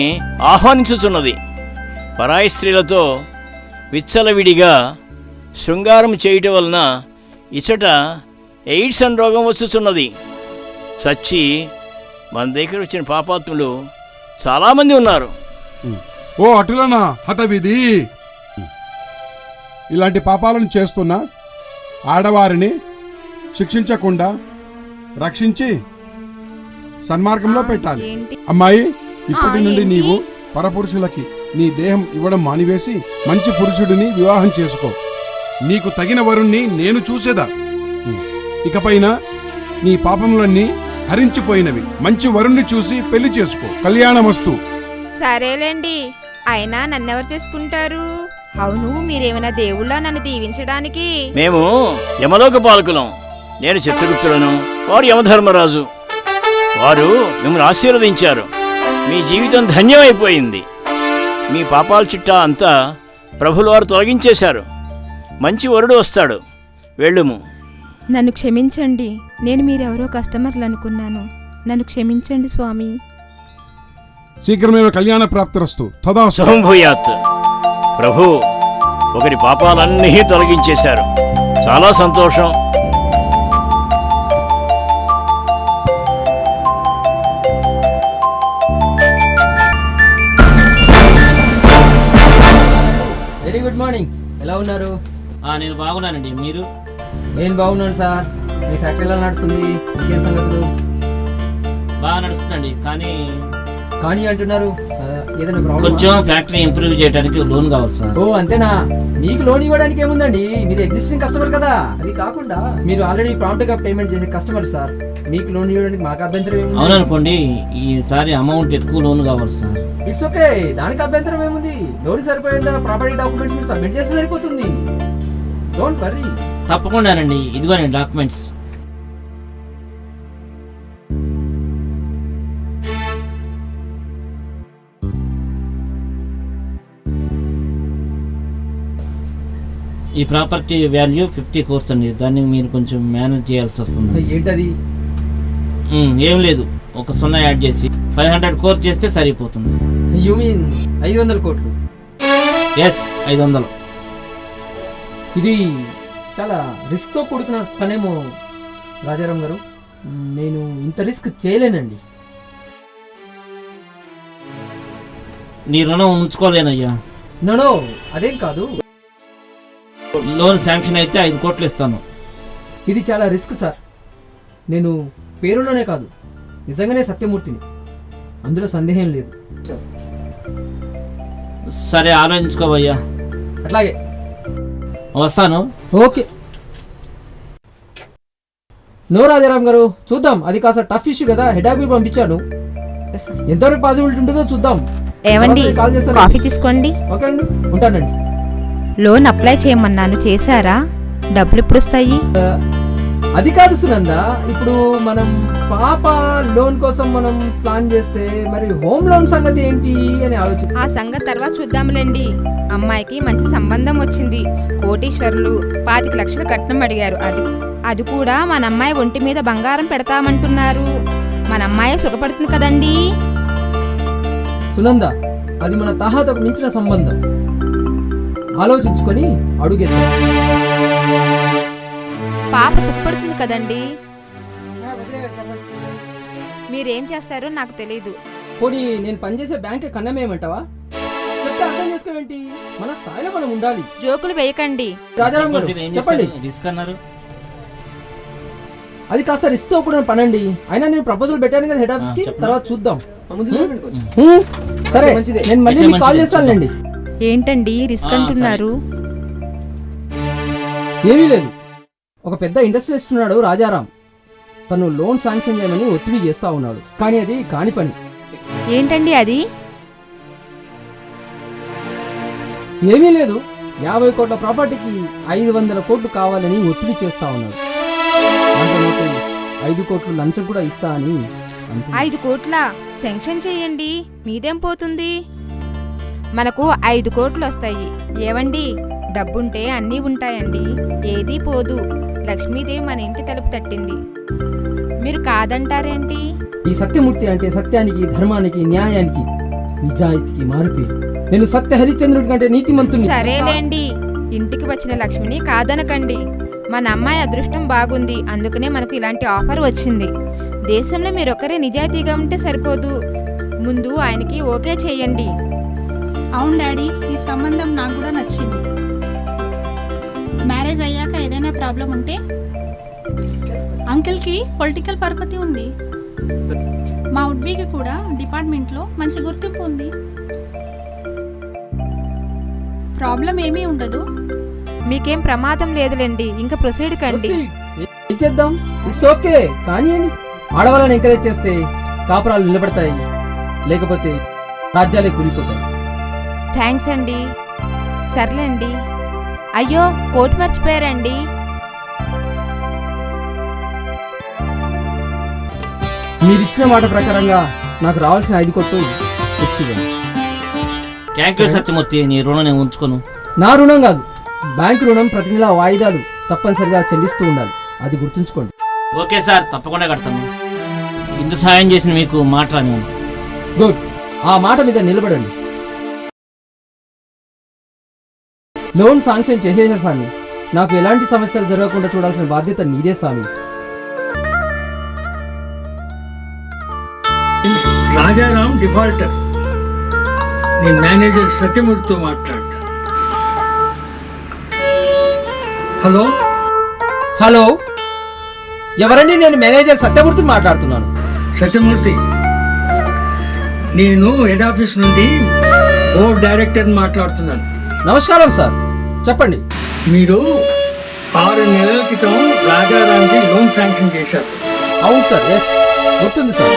ఆహ్వానించుచున్నది. పరాయి స్త్రీలతో విచ్చలవిడిగా శృంగారం చేయటం వలన ఇచ్చట ఎయిడ్స్ అని రోగం వచ్చుచున్నది. చచ్చి మన దగ్గర వచ్చిన పాపాత్ములు చాలామంది ఉన్నారు. ఓ అటులనా? హతవిధి, ఇలాంటి పాపాలను చేస్తున్న ఆడవారిని శిక్షించకుండా రక్షించి సన్మార్గంలో పెట్టాలి. అమ్మాయి, ఇప్పటి నుండి నీవు పరపురుషులకి నీ దేహం ఇవ్వడం మానివేసి మంచి పురుషుడిని వివాహం చేసుకో. నీకు తగిన వరుణ్ణి నేను చూసేదా. ఇకపైన నీ పాపములన్నీ హరించిపోయినవి. మంచి వరుణ్ణి చూసి పెళ్లి చేసుకో. కళ్యాణమస్తు. సరేలేండి, అయినా నన్నెవరు చేసుకుంటారు? అవును, మీరేమైనా దేవుళ్ళ నన్ను దీవించడానికి? మేము యమలోక పాలకులం. నేను చిత్రగుప్తుడను, వారు యమధర్మరాజు. వారు మిమ్మల్ని ఆశీర్వదించారు. మీ జీవితం ధన్యమైపోయింది. మీ పాపాల చిట్టా అంతా ప్రభులు వారు తొలగించేశారు. మంచి వరుడు వస్తాడు. వెళ్ళుము. నన్ను క్షమించండి, నేను మీరెవరో కస్టమర్లు అనుకున్నాను. నన్ను క్షమించండి స్వామి. శీఘ్రమేవ కళ్యాణ ప్రాప్తిరస్తు. తదాస్తు. శుభంభూయాత్. ప్రభు, ఒకరి పాపాలన్నీ తొలగించేశారు. చాలా సంతోషం. Very good morning. ఎలా ఉన్నారు? నేను బాగున్నానండి, మీరు? నేను బాగున్నాను సార్. మీ ఫ్యాక్టరీ ఎలా నడుస్తుంది? ఇంకేం సంగతులు? బాగా నడుస్తుందండి, కానీ అంటున్నారు. ఏదైనా ప్రాబ్లం? కొంచెం ఫ్యాక్టరీ ఇంప్రూవ్ చేయడానికి లోన్ కావాలి సార్. ఓ అంతేనా? మీకు లోన్ ఇవ్వడానికి ఏముందండి, మీరు ఎగ్జిస్టింగ్ కస్టమర్ కదా. అది కాకుండా మీరు ఆల్రెడీ ప్రాంప్ట్ గా పేమెంట్ చేసే కస్టమర్ సార్. మీకు లోన్ ఇవ్వడానికి మాకు అభ్యంతరం ఏముంది? అవుననుకోండి, ఈసారి అమౌంట్ ఎక్కువ లోన్ కావాలి సార్. ఇట్స్ ఓకే, దానికి అభ్యంతరం ఏముంది? లోన్ సరిపోయేంత ప్రాపర్టీ డాక్యుమెంట్స్ మీరు సబ్మిట్ చేస్తే సరిపోతుంది. Don't worry. తప్పకుండానండి, ఇదిగోనండి డాక్యుమెంట్స్. ఈ ప్రాపర్టీ వాల్యూ 50 crores అండి. దాన్ని మీరు కొంచెం మేనేజ్ చేయాల్సి వస్తుంది. ఏంటది? ఏం లేదు, ఒక 0 యాడ్ చేసి 500 crores చేస్తే సరిపోతుంది. యు మీన్ 500 కోట్లు? ఎస్, 500. ఇది చాలా రిస్క్తో కూడుకున్న పనేమో రాజారాం గారు. నేను ఇంత రిస్క్ చేయలేనండి. నీ రుణం ఉంచుకోలేనయ్యా. నో, అదేం కాదు. లోన్ శాంక్షన్ అయితే 5 కోట్లు ఇస్తాను. ఇది చాలా రిస్క్ సార్. నేను పేరులోనే కాదు, నిజంగానే సత్యమూర్తిని, అందులో సందేహం లేదు. సరే, ఆలోచించుకోవయ్యా. అట్లాగే, వస్తాను. ఓకే. నో రాజారాం గారు, చూద్దాం. అది కాస్త టఫ్ ఇష్యూ కదా, హెడాక్ మీద పంపించాను. ఎంతవరకు పాసిబిలిటీ ఉంటుందో చూద్దాం. ఏమండి, కాల్ చేస్తాను. కాఫీ తీసుకోండి. ఓకే అండి, ఉంటానండి. లోన్ అప్లై చేయమన్నాను, చేశారా? డబ్బులు ఎప్పుడు వస్తాయి? అది కాదు సునంద, ఇప్పుడు మనం పాప లోన్ కోసం మనం ప్లాన్ చేస్తే మరి హోమ్ లోన్ సంగతి ఏంటి అని ఆలోచిస్తాం. ఆ సంగతి తర్వాత చూద్దాంలేండి. అమ్మాయికి మంచి సంబంధం వచ్చింది, కోటీశ్వరులు, 25 లక్షలు కట్నం అడిగారు. అది కూడా మన అమ్మాయి ఒంటి మీద బంగారం పెడతామంటున్నారు. మన అమ్మాయి సుఖపడుతుంది కదండి. సునంద, అది మన తహాతకు మించిన సంబంధం. ఆలోచించుకొని అడుగేద్దాం. పాప సుఖపడుతుంది కదండి. మీరేం చేస్తారో నాకు తెలీదు. పోనీ నేను పనిచేసే బ్యాంక్ కన్నమేమంటావా? చెప్తే అర్థం చేసుకోవేంటి? మన స్థాయిలో మనం ఉండాలి. జోకులు వేయకండి. రాజారాం గారు చెప్పండి. రిస్క్ అన్నారు. అది కాస్త రిస్క్ తో కూడిన పనండి. అయినా నేను ప్రపోజల్ పెట్టాను కదా హెడ్ ఆఫీస్ కి, తర్వాత చూద్దాం. సరే మంచిది, నేను మళ్ళీ మీకు కాల్ చేస్తానులేండి. ఏంటండి రిస్క్ అంటున్నారు? ఏమీ లేదు, ఒక పెద్ద ఇండస్ట్రియలిస్ట్ ఉన్నాడు రాజారాం. తను లోన్ శాంక్షన్ చేయమని ఒత్తిడి చేస్తా ఉన్నాడు, కానీ అది కాని పని. ఏంటండి అది? ఏమీ లేదు, 50 కోట్ల ప్రాపర్టీకి 500 కోట్లు కావాలని ఒత్తిడి చేస్తా ఉన్నాడు. అంటే నాకు 5 కోట్లు లంచం కూడా ఇస్తా అని. 5 కోట్ల శాంక్షన్ చేయండి, మీదేం పోతుంది? మనకు 5 కోట్లు వస్తాయి. ఏవండి, డబ్బుంటే అన్నీ ఉంటాయండి, ఏదీ పోదు. లక్ష్మీదేవి మన ఇంటి తలుపు తట్టింది, మీరు కాదంటారేంటి? ఈ సత్యమూర్తి అంటే సత్యానికి, ధర్మానికి, న్యాయానికి, నిజాయితీకి మారిపోయి. నేను సత్య హరిశ్చంద్రుడి కంటే నీతిమంతుని. సరేలేండి, ఇంటికి వచ్చిన లక్ష్మిని కాదనకండి. మన అమ్మాయి అదృష్టం బాగుంది, అందుకనే మనకు ఇలాంటి ఆఫర్ వచ్చింది. దేశంలో మీరొక్కరే నిజాయితీగా ఉంటే సరిపోదు, ముందు ఆయనకి ఓకే చేయండి. అవును డాడీ, ఈ సంబంధం నాకు కూడా నచ్చింది. మ్యారేజ్ అయ్యాక ఏదైనా ప్రాబ్లం ఉంటే అంకిల్కి పొలిటికల్ పరపతి ఉంది, మా ఉడ్బీకి కూడా డిపార్ట్మెంట్లో మంచి గుర్తింపు ఉంది. ప్రాబ్లం ఏమీ ఉండదు. మీకేం ప్రమాదం లేదులేండి, ఇంకా ప్రొసీడ్ కండి. ఏం చేద్దాం, ఇట్స్ ఓకే కానివ్వండి. ఆడవాళ్ళని ఎంకరేజ్ చేస్తే కాపురాలు నిలబడతాయి, లేకపోతే రాజ్యాలే కూలిపోతాయి. థ్యాంక్స్ అండి. సర్లేండి. అయ్యో, కోట్ మర్చిపోయారండి. మీరిచ్చిన మాట ప్రకారంగా నాకు రావాల్సిన 5 కోట్లు తెచ్చివ్వండి. థ్యాంక్ యూ సత్యమూర్తి, నీ రుణం నేను ఉంచుకోను. నా రుణం కాదు, బ్యాంక్ రుణం ప్రతి నెల వాయిదాలు తప్పనిసరిగా చెల్లిస్తూ ఉండాలి, అది గుర్తుంచుకోండి. ఓకే సార్, తప్పకుండా కడతాను. ఇంత సహాయం చేసిన మీకు మాట రాని. గుడ్, ఆ మాట మీద నిలబడండి. లోన్ శాంక్షన్ చేసేసా స్వామి. నాకు ఎలాంటి సమస్యలు జరగకుండా చూడాల్సిన బాధ్యత నీదే స్వామి. రాజారాం డిఫాల్టర్, నేను మేనేజర్ సత్యమూర్తితో మాట్లాడతా. హలో హలో, ఎవరండి? నేను మేనేజర్ సత్యమూర్తి మాట్లాడుతున్నాను. సత్యమూర్తి, నేను హెడ్ ఆఫీస్ నుండి బోర్డ్ డైరెక్టర్ మాట్లాడుతున్నాను. నమస్కారం సార్, చెప్పండి. మీరు 6 నెలల క్రితం రాజారాంకి లోన్ శాంక్షన్ చేశారు. అవును సార్, ఎస్ గుర్తుంది సార్.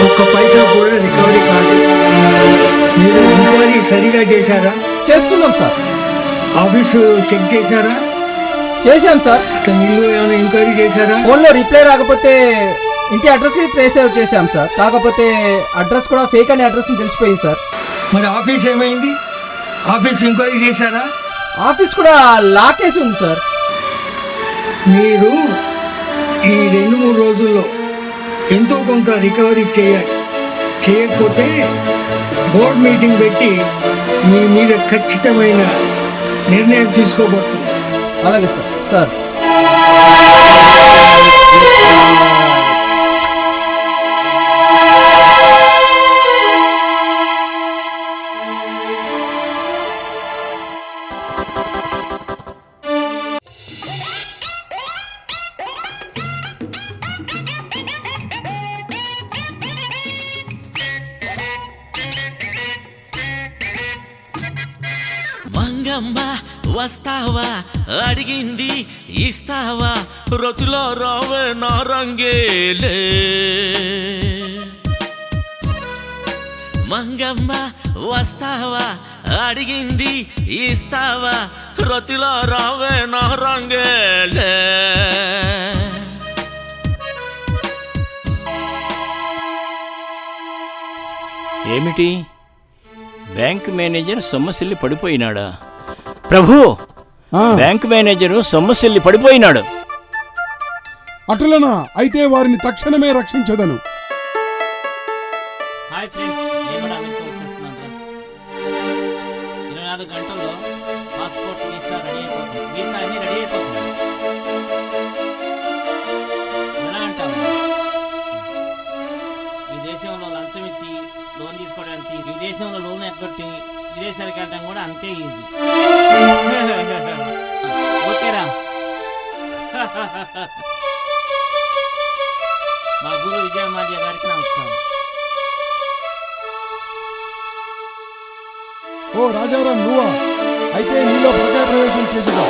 ఒక్క పైసా కూడా రికవరీ కాలేదు. మీరు ఎంక్వైరీ సరిగా చేశారా? చేస్తున్నాం సార్. ఆఫీసు చెక్ చేశారా? చేశాం సార్. అతని ఇల్లు ఏమైనా ఎంక్వైరీ చేశారా? ఫోన్లో రిప్లై రాకపోతే ఇంటి అడ్రస్కి ట్రేస్ అవుట్ చేశాం సార్. కాకపోతే అడ్రస్ కూడా ఫేక్ అనే అడ్రస్ తెలిసిపోయింది సార్. మరి ఆఫీస్ ఏమైంది? ఆఫీస్ ఎంక్వైరీ చేశారా? ఆఫీస్ కూడా లాకేసి ఉంది సార్. మీరు ఈ 2-3 రోజుల్లో ఎంతో కొంత రికవరీ చేయాలి. చేయకపోతే బోర్డ్ మీటింగ్ పెట్టి మీ మీద ఖచ్చితమైన నిర్ణయం తీసుకోబోతుంది. అలాగే సార్. సార్ మంగమ్మ వస్తావా అడిగింది ఇస్తావా రొతిలో రావే నా రంగేలే. మంగమ్మ వస్తావా అడిగింది ఇస్తావా రొతిలో రావే నా రంగేలే. ఏమిటి, బ్యాంక్ మేనేజర్ సొమ్మసిల్లి పడిపోయినాడా? ప్రభు, బ్యాంక్ మేనేజరు సొమ్మసిల్లి పడిపోయినాడు. అటులనా? అయితే వారిని తక్షణమే రక్షించదను. హాయ్ ఫ్రెండ్స్, నేను కూడా అమెరికా వచ్చేస్తున్నాను. 24 గంటల్లో పాస్పోర్ట్ వీసా రెడీ అయిపోతుంది. వీసా అన్ని రెడీ అయిపోతుంది. ఎలా అంటావు? ఈ దేశంలో లంచం ఇచ్చి లోన్ తీసుకోవడానికి, ఈ దేశంలో లోన్ ఎగ్గొట్టి విదేశాలకు వెళ్ళడం కూడా అంతే ఈజీ. ఓకేరా? మా గురు విజయమాల్య గారికి నమస్కారం. ఓ రాజారాం, నువ్వా? అయితే నీలో ప్రకాయ ప్రవేశం చేసేదా?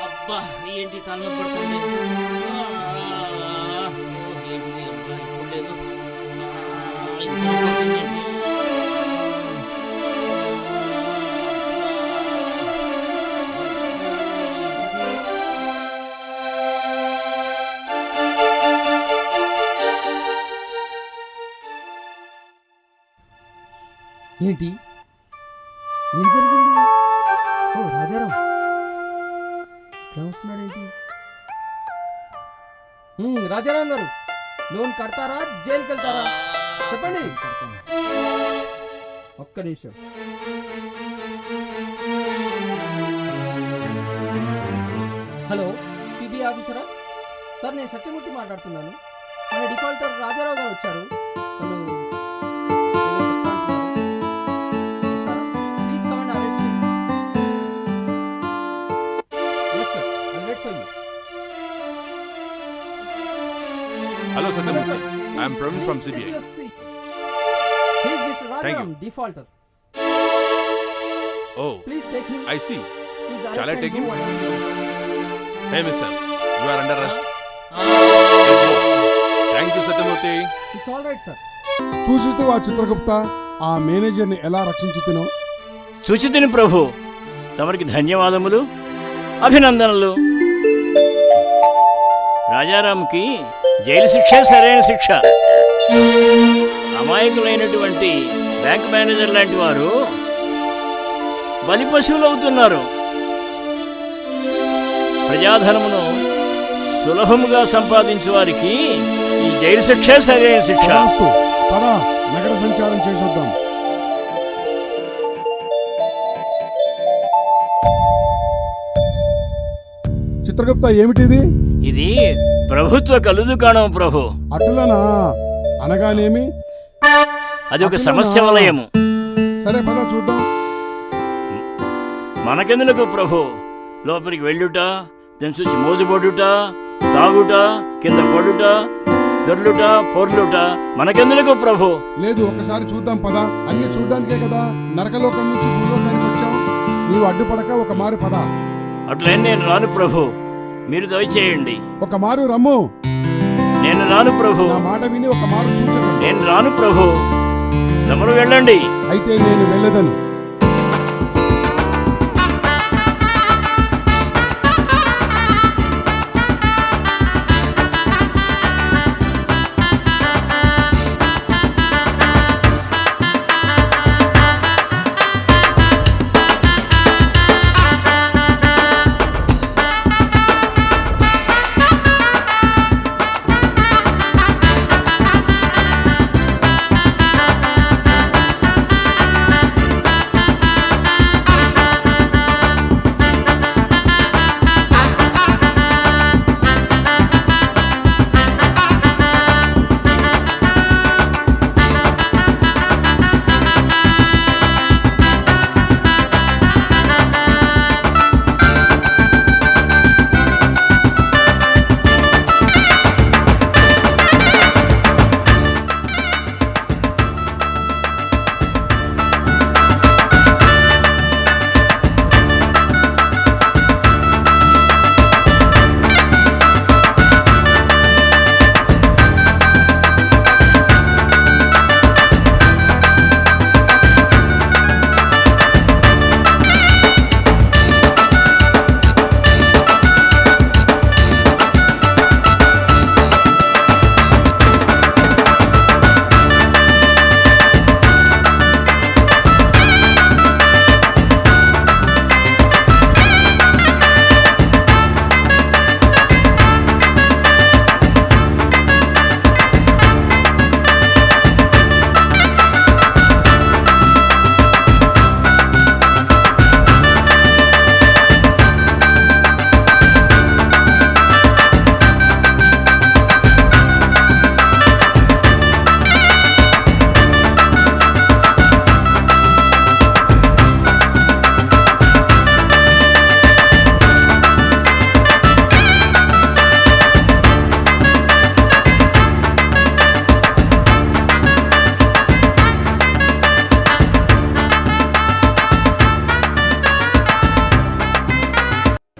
అబ్బా, ఏంటి తలనొప్పి పడుతుంది. ఏంటి అబ్బా, ఇప్పుడు లేదు. ఇంత పడుతుంది ఏంటి? ఏంటి, ఏం జరిగింది? ఓ రాజారాం, వస్తున్నాడేంటి? రాజారాం గారు, లోన్ కడతారా, జైలుకి వెళ్తారా? చెప్పండి. ఒక్క నిమిషం. Hello, CBI ఆఫీసరా? సార్, నేను సత్యమూర్తి మాట్లాడుతున్నాను. మన డిఫాల్టర్ రాజారావు గారు వచ్చారు. Hello, Satyamurthy. I am Praveen from CBI. He is Mr. Rajaram, defaulter. Oh, please take him. I see. Please Shall I take him? Hey, mister. You are under arrest. Let's go. Thank you, Satyamurthy. It's all right, sir. చూసితివా Chitragupta, ఆ మేనేజర్ని ఎలా రక్షించితినో? చూచితిని ప్రభు. తమరికి ధన్యవాదములు, అభినందనలు. రాజారాంకి jail శిక్షే సరైన శిక్ష. అమాయకులైనటువంటి bank manager లాంటి వారు బలి పశువులు అవుతున్నారు. ప్రజాధనమును సులభముగా సంపాదించే వారికి ఈ జైలు శిక్షే సరైన శిక్ష. నగర సంచారం చేసొద్దాం. చిత్రగుప్త, ఏమిటిది? ఇది ప్రభుత్వ కలు దుకాణం ప్రభు. అటులనా? అనగానేమి? అది ఒక సమస్య వలయము. సరే, పద చూద్దాం. మనకెందుకు ప్రభు, లోపలికి వెళ్ళుట, దాన్ని చూసి మోజుపడుట, తాగుట, కింద పడుట, దొర్లుట, పొర్లుట మనకెందుకు ప్రభు? లేదు, ఒకసారి చూద్దాం పద. అన్ని చూడ్డానికే కదా నరకలోకం నుంచి భూలోకానికి వచ్చాం. నీవు అడ్డుపడక ఒక మారు పద. అట్లనే నేను రాను ప్రభు, మీరు దయచేయండి. ఒక మారు రమ్ము. నేను రాను ప్రభు. నా మాట విని ఒక మారు చూచండి. నేను రాను ప్రభు, తమరు వెళ్ళండి. అయితే నేను వెళ్ళదను.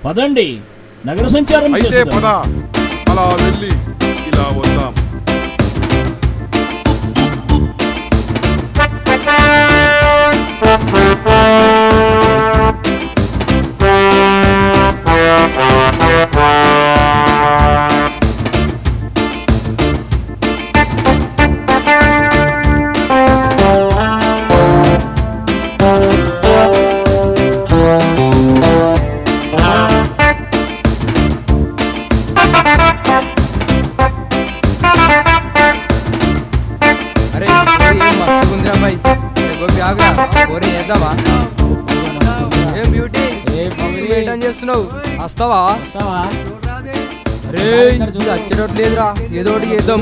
పదండి, నగర సంచారం అయితే చేద్దాం. పద, అలా వెళ్ళి ఇలా వద్దాం. అరే మస్తు ఉందిరా బాయ్, గోపి ఆగురా, పోనీ చేద్దామా? ఏం బ్యూటీ మెయింటైన్ చేస్తున్నావు, వస్తావా? అరే ఇది వచ్చేటట్టు లేదురా, ఏదో ఒకటి చేద్దాం.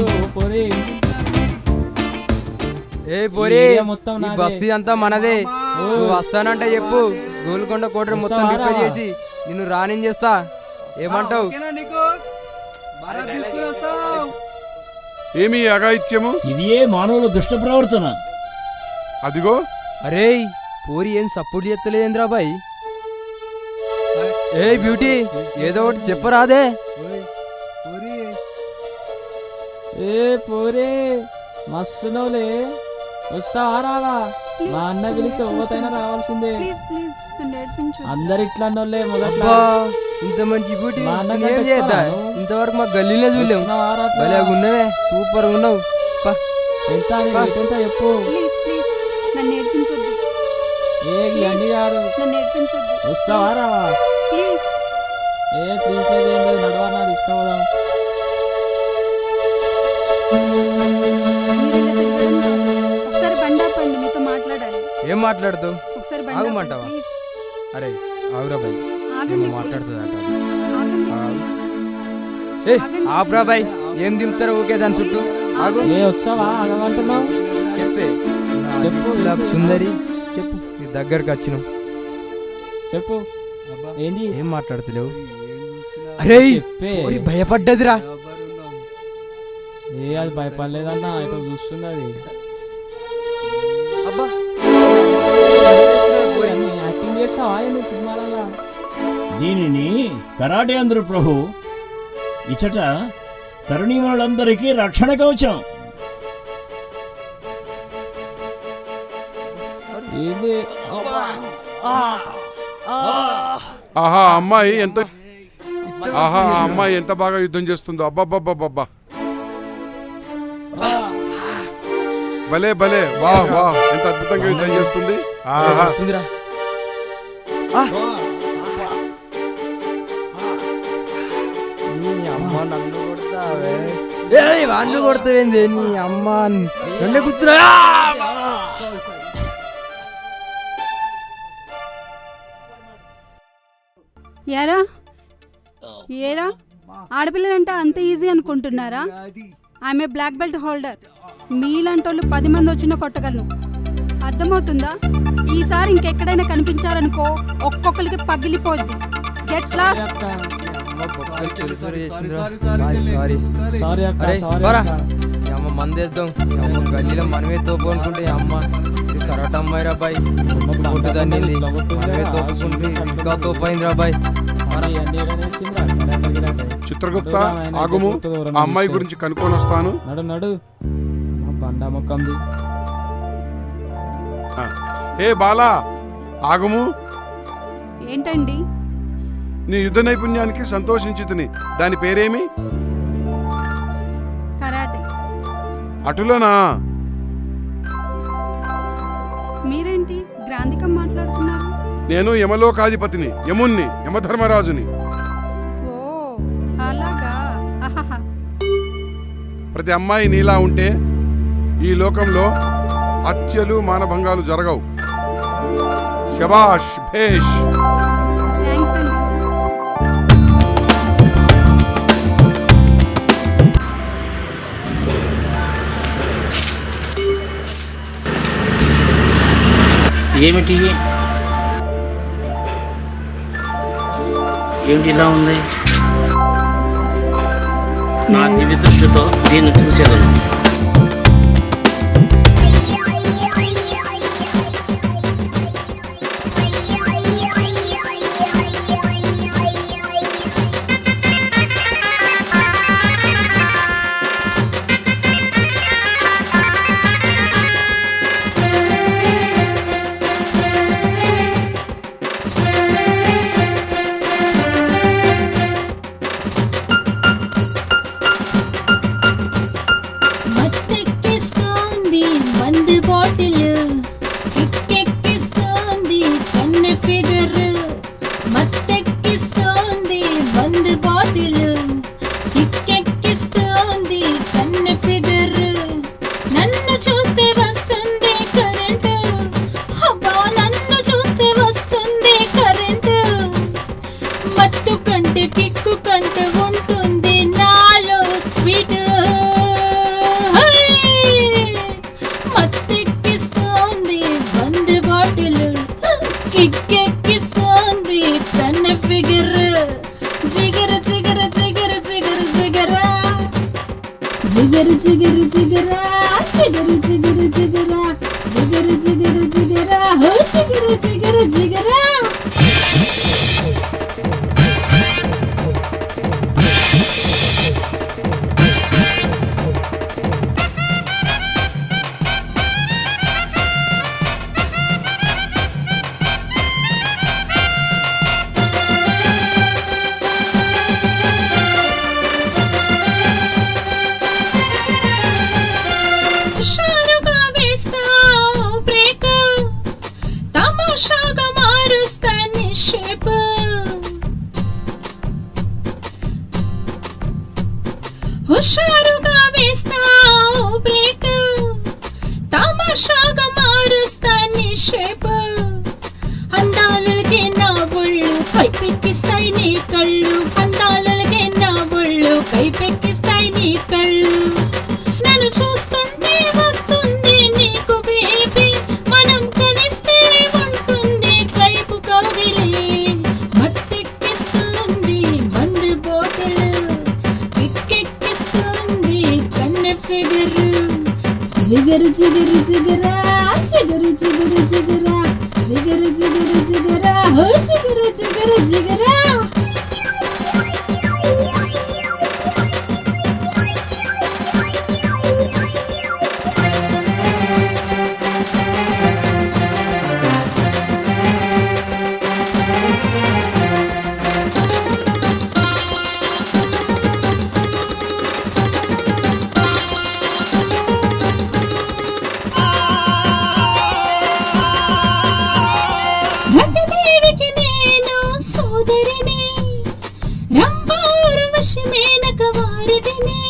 ఏ పోరి, ఈ బస్తీ అంతా మనదే, నువ్వు వస్తానంటే చెప్పు, గోల్కొండ కోటరీ మొత్తం రిపేర్ చేసి నిన్ను రాని చేస్తా. ఏమంటావు? ఏమి అఘాయిత్యము? ఇది ఏ మానవుల దుష్ట ప్రవర్తన. అదిగో. అరే పోరి ఏం సపోర్ట్ చేస్తలేదేంద్రా బాయ్? ఏ బ్యూటీ ఏదో ఒకటి చెప్పరాదే. ఏ పోరే మస్తునవులే, వస్తావా రావా? మా అన్న పిలిస్తే ఓతైనా రావాల్సిందే. అందరు ఇట్లా అన్నోళ్ళే మొదట్లో. ఇంత మంచి బ్యూటీ ఏం చేద్దా? ఇంతవరకు మా గల్లీలో చూడలేము. భలే ఉన్నవే, సూపర్ ఉన్నావు. ఎంత చెప్పు. ఏ అన్ని గారు వస్తావా రావా? ఏ ప్లీజ్ ఏం లేదు, నడవన్నా తీసుకోవదాం. ఏం మాట్లాడుతావు? ఆగమంటావా? అరే ఆగురా బాయ్, ఏమో మాట్లాడుతుంది. ఆపురా బాయ్, ఏం దింపుతారో ఊకే దాని చుట్టూ. ఆగు. వస్తావా ఆగమంటున్నావు? చెప్పే చెప్పు. సుందరి చెప్పు, నీ దగ్గరకు వచ్చినావు, చెప్పు. ఏంది? ఏం మాట్లాడతలేవు? అరే భయపడ్డదిరా. ఏ అది భయపడలేదన్నా, ఇటు చూస్తున్నది. అబ్బా యాక్టింగ్ చేస్తావా సినిమాలలో? దీనిని కరాటే అందరు ప్రభు, ఇచ్చట తరుణీమణులందరికీ రక్షణ కవచం. ఆహా అమ్మాయి ఎంత ఆహా అమ్మాయి ఎంత బాగా యుద్ధం చేస్తుందో. అబ్బబ్బబ్బబ్బా, భలే భలే, వాహ్ వాహ్, ఎంత అద్భుతంగా యుద్ధం చేస్తుంది. ఆహా అమ్మ నన్ను కొడతావే, వాడిని కొడతావేంది? నీ అమ్మ నన్ను కూర్చున్నా. ఏరా ఏరా ఆడపిల్లలంటే అంత ఈజీ అనుకుంటున్నారా? ఆమె బ్లాక్ బెల్ట్ హోల్డర్. మీలాంటి వాళ్ళు 10 మంది వచ్చినా కొట్టగలను, అర్థమవుతుందా? ఈసారి ఇంకెక్కడైనా కనిపించారనుకో, ఒక్కొక్కరికి పగిలిపోద్ది. Get lost. మందేద్దాం, గల్లీలో మనమే తోపు అనుకుంటే అమ్మ కరాట అమ్మాయి రాబాయ్, దాన్ని మనమే తోపుకుంటే ఇంకా తోపైంది రాబాయ్. చిత్రగుప్త ఆగుము, ఆ అమ్మాయి గురించి కనుక్కొని వస్తాను. నడు నడు బండా మొక్కంది. హే బాలా ఆగుము. ఏంటండి? నీ యుద్ధ నైపుణ్యానికి సంతోషించితిని. దాని పేరేమి? కరాటే. అటులోనా? మీరేంటి గ్రాంధికం మాట్లాడుతున్నారు? నేను యమలోకాధిపతిని, యముణ్ణి, యమధర్మరాజుని. ఓ అలాగా. ప్రతి అమ్మాయి నీలా ఉంటే ఈ లోకంలో హత్యలు మానభంగాలు జరగవు. శబాష్ భేష్. ఏమిటి ఏమిటి ఇలా ఉంది? నా దివ్య దృష్టితో దీన్ని చూసేదను. బాటిల్ కిక్కెక్కిస్తోంది కన్న ఫిగర్ నన్ను చూస్తే వస్తుంది కరెంటు అబ్బా నన్ను చూస్తే వస్తుంది కరెంటు మత్తు కంటే కిక్కు కంటే ఉంటుంది నాలో స్వీట్ మత్తెక్కిస్తోంది బంద్ బాటిల్ కిక్కెక్కిస్తోంది తన ఫిగర్ జిగర జిగర జిగర జిగర జిగరా జిగర జిగర జిగరా జిగర జిగర జిగరా జిగర జిగర జిగరా హో జిగర జిగర జిగరా హుషారుగా వేస్తావు బ్రేక్ తమాషాగా మారుస్తా నీ షేప్ హుషారుగా వేస్తావు బ్రేక్ తమాషాగా మారుస్తా నీ షేప్ అందాలకే నా ఒళ్ళు కైపెక్కిస్తాయి నీ కళ్ళు అందాలకే నా ఒళ్ళు కైపెక్కిస్తాయి నీ కళ్ళు నన్ను చూస్తుంటే వస్తుంది నీకు బేబీ మనం కలిస్తే ఉంటుంది కైపు కౌగిలి మత్తెక్కిస్తుంది బంద్ బాటిల్ కిక్కెక్కిస్తుంది కన్న ఫిగర్ జిగర జిగర జిగరా జిగర జిగర జిగరా జిగర జిగర జిగరా హో జిగర జిగర జిగరా రతిదేవికి నేను సోదరిని రంభారువశి మేనక వారిదిని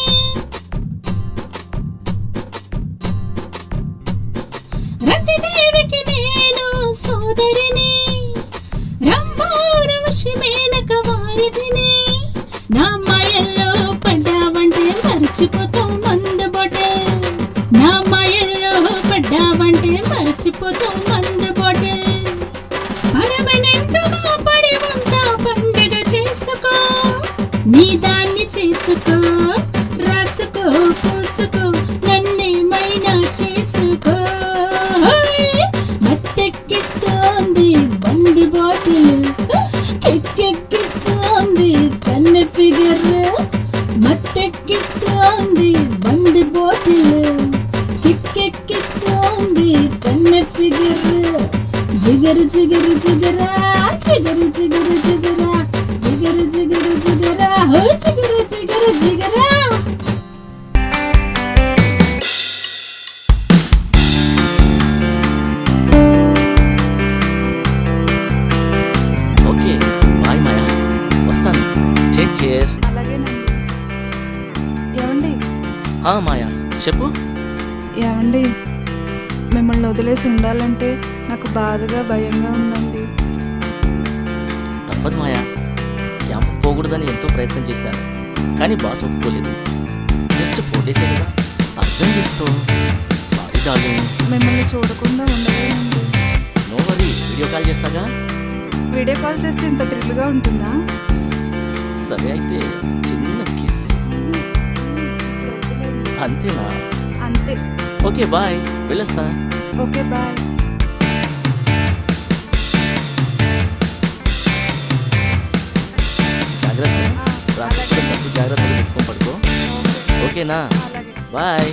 రతిదేవికి నేను సోదరిని రంభారువశి మేనక వారిదిని నా మాయల్లో పడ్డావంటే మర్చిపోతాం మందు బాటిల్ నా మాయల్లో పడ్డావంటే మర్చిపోతాం మందు బాటిల్ పరమనెంటుగా పడి ఉంటా పండుగ చేసుకో నీ దాన్ని చేసుకో రాసుకో పూసుకో నన్నేమైనా చేసుకో మత్తెక్కిస్తోంది బంద్ బాటిల్ కిక్కెక్కిస్తోంది కన్న ఫిగర్ మత్తెక్కిస్తోంది బంద్ బాటిల్ కిక్కెక్కిస్తోంది కన్న ఫిగర్ జిగర జిగర జిగరా జిగర జిగర జిగరా జిగర జిగర జిగరా హో జిగర జిగర జిగరా ఓకే బాయ్ మాయా వస్తాను టేక్ కేర్ ఏమండి మాయా చెప్పు ఏమండి మిమ్మల్ని వదిలేసి ఉండాలంటే నాకు బాధగా భయంగా ఉందండి తప్పదు మాయా క్యాంప్ పోకూడదని ఎంతో ప్రయత్నం చేశాను కానీ బాస్ ఒప్పుకోలేదు జస్ట్ 4 days కదా అర్థం చేసుకో సారీ డార్లింగ్ మిమ్మల్ని చూడకుండా ఉండలేనండి నో వరీ వీడియో కాల్ చేస్తాగా వీడియో కాల్ చేస్తే ఇంత థ్రిల్గా ఉంటుందా సరే అయితే చిన్న కిస్ అంతేనా అంతే ఓకే బాయ్ వెళ్ళొస్తా ఓకే బాయ్ జాగ్రత్త రాత్రి తప్పు జాగ్రత్తగా పెట్టుకొని పడుకో ఓకేనా బాయ్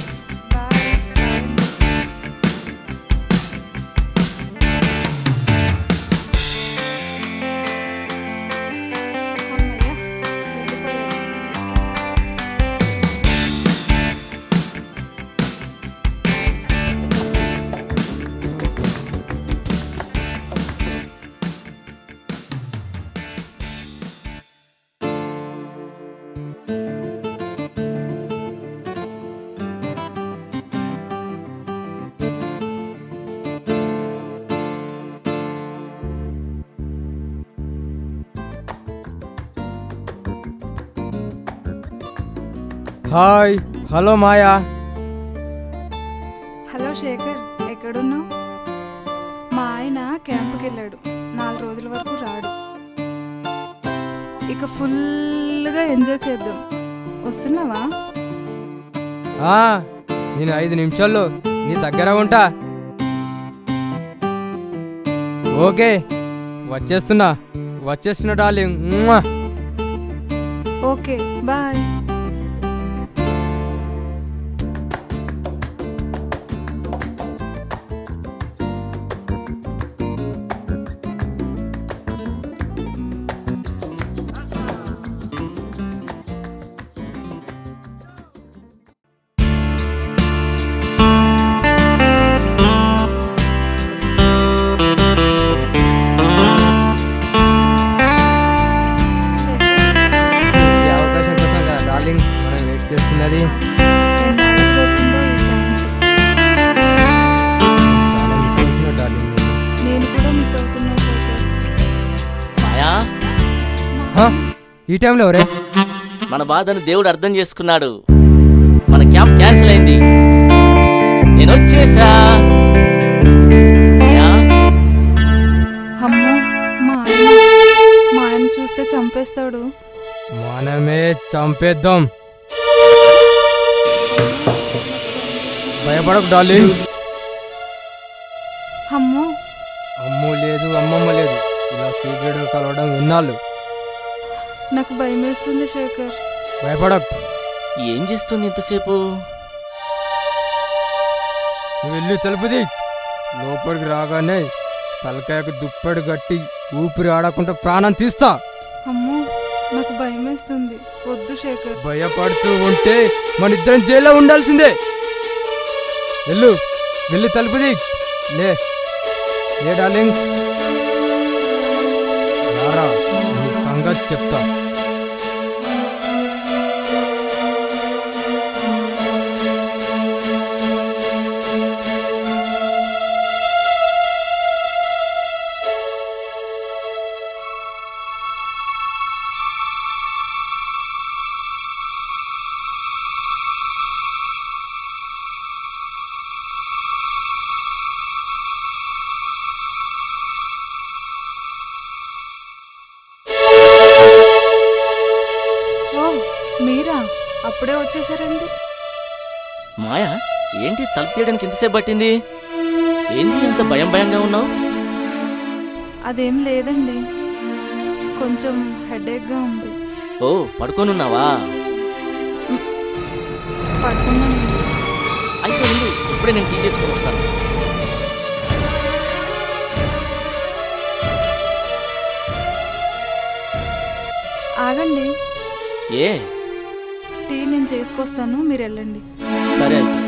హాయ్, హలో మాయా. హలో శేఖర్, ఎక్కడున్నావు? మా ఆయన క్యాంపుకి వెళ్ళాడు, 4 రోజుల వరకు రాడు. ఇక ఫుల్గా ఎంజాయ్ చేద్దాం, వస్తున్నావా? నేను 5 నిమిషాల్లో నీ దగ్గర ఉంటా. ఓకే, వచ్చేస్తున్నా డార్లింగ్. Okay, bye. ఈ అవకాశం కోసం కదా డార్లింగ్ మనం వెయిట్ చేస్తున్నది. చాలా మిస్ అవుతున్నా డార్లింగ్. నేను కూడా మిస్ అవుతున్నా శేఖర్. మాయా, ఈ టైంలో ఎవరే? మన బాధను దేవుడు అర్థం చేసుకున్నాడు. మన క్యాంప్ క్యాన్సిల్ అయింది. నేను వచ్చేసా. మాయా, అమ్మో, మా ఆయన చూస్తే చంపేస్తాడు. మనమే చంపేద్దాం. భయపడకు డార్లింగ్. అమ్మో, అమ్ము లేదు, అమ్మమ్మ లేదు. ఇలా సీక్రెట్ కలవడం విన్నాళ్ళు. నాకు భయం వేస్తుంది శేఖర్. భయపడకు. ఏం చేస్తుంది ఇంతసేపు? నువ్వు వెళ్ళి తలుపుది. లోపలికి రాగానే తలకాయకు దుప్పటి గట్టి ఊపిరి ఆడకుండా ప్రాణం తీస్తా. అమ్మో, నాకు భయం వేస్తుంది, వద్దు శేఖర్. భయపడుతూ ఉంటే మన ఇద్దరం జైల్లో ఉండాల్సిందే. వెళ్ళి తలుపుది. లే డార్లింగ్, రారా, నీ సంగతి చెప్తా. ఓ, మీరా అప్పుడే వచ్చేసారండి? మాయా, ఏంటి తలుపు తీయడానికి ఎంతసేపు పట్టింది? ఏంది ఎంత భయంగా ఉన్నావు? అదేం లేదండి, కొంచెం హెడేక్గా ఉంది. ఓ, పడుకోనున్నావా? పడుకున్నానండి. అయితే ముందు ఇప్పుడే నేను టీ చేసుకొని వస్తాను. ఆగండి, ఏ? టీ నేను చేసుకొస్తాను, మీరు వెళ్ళండి. సరే అయితే.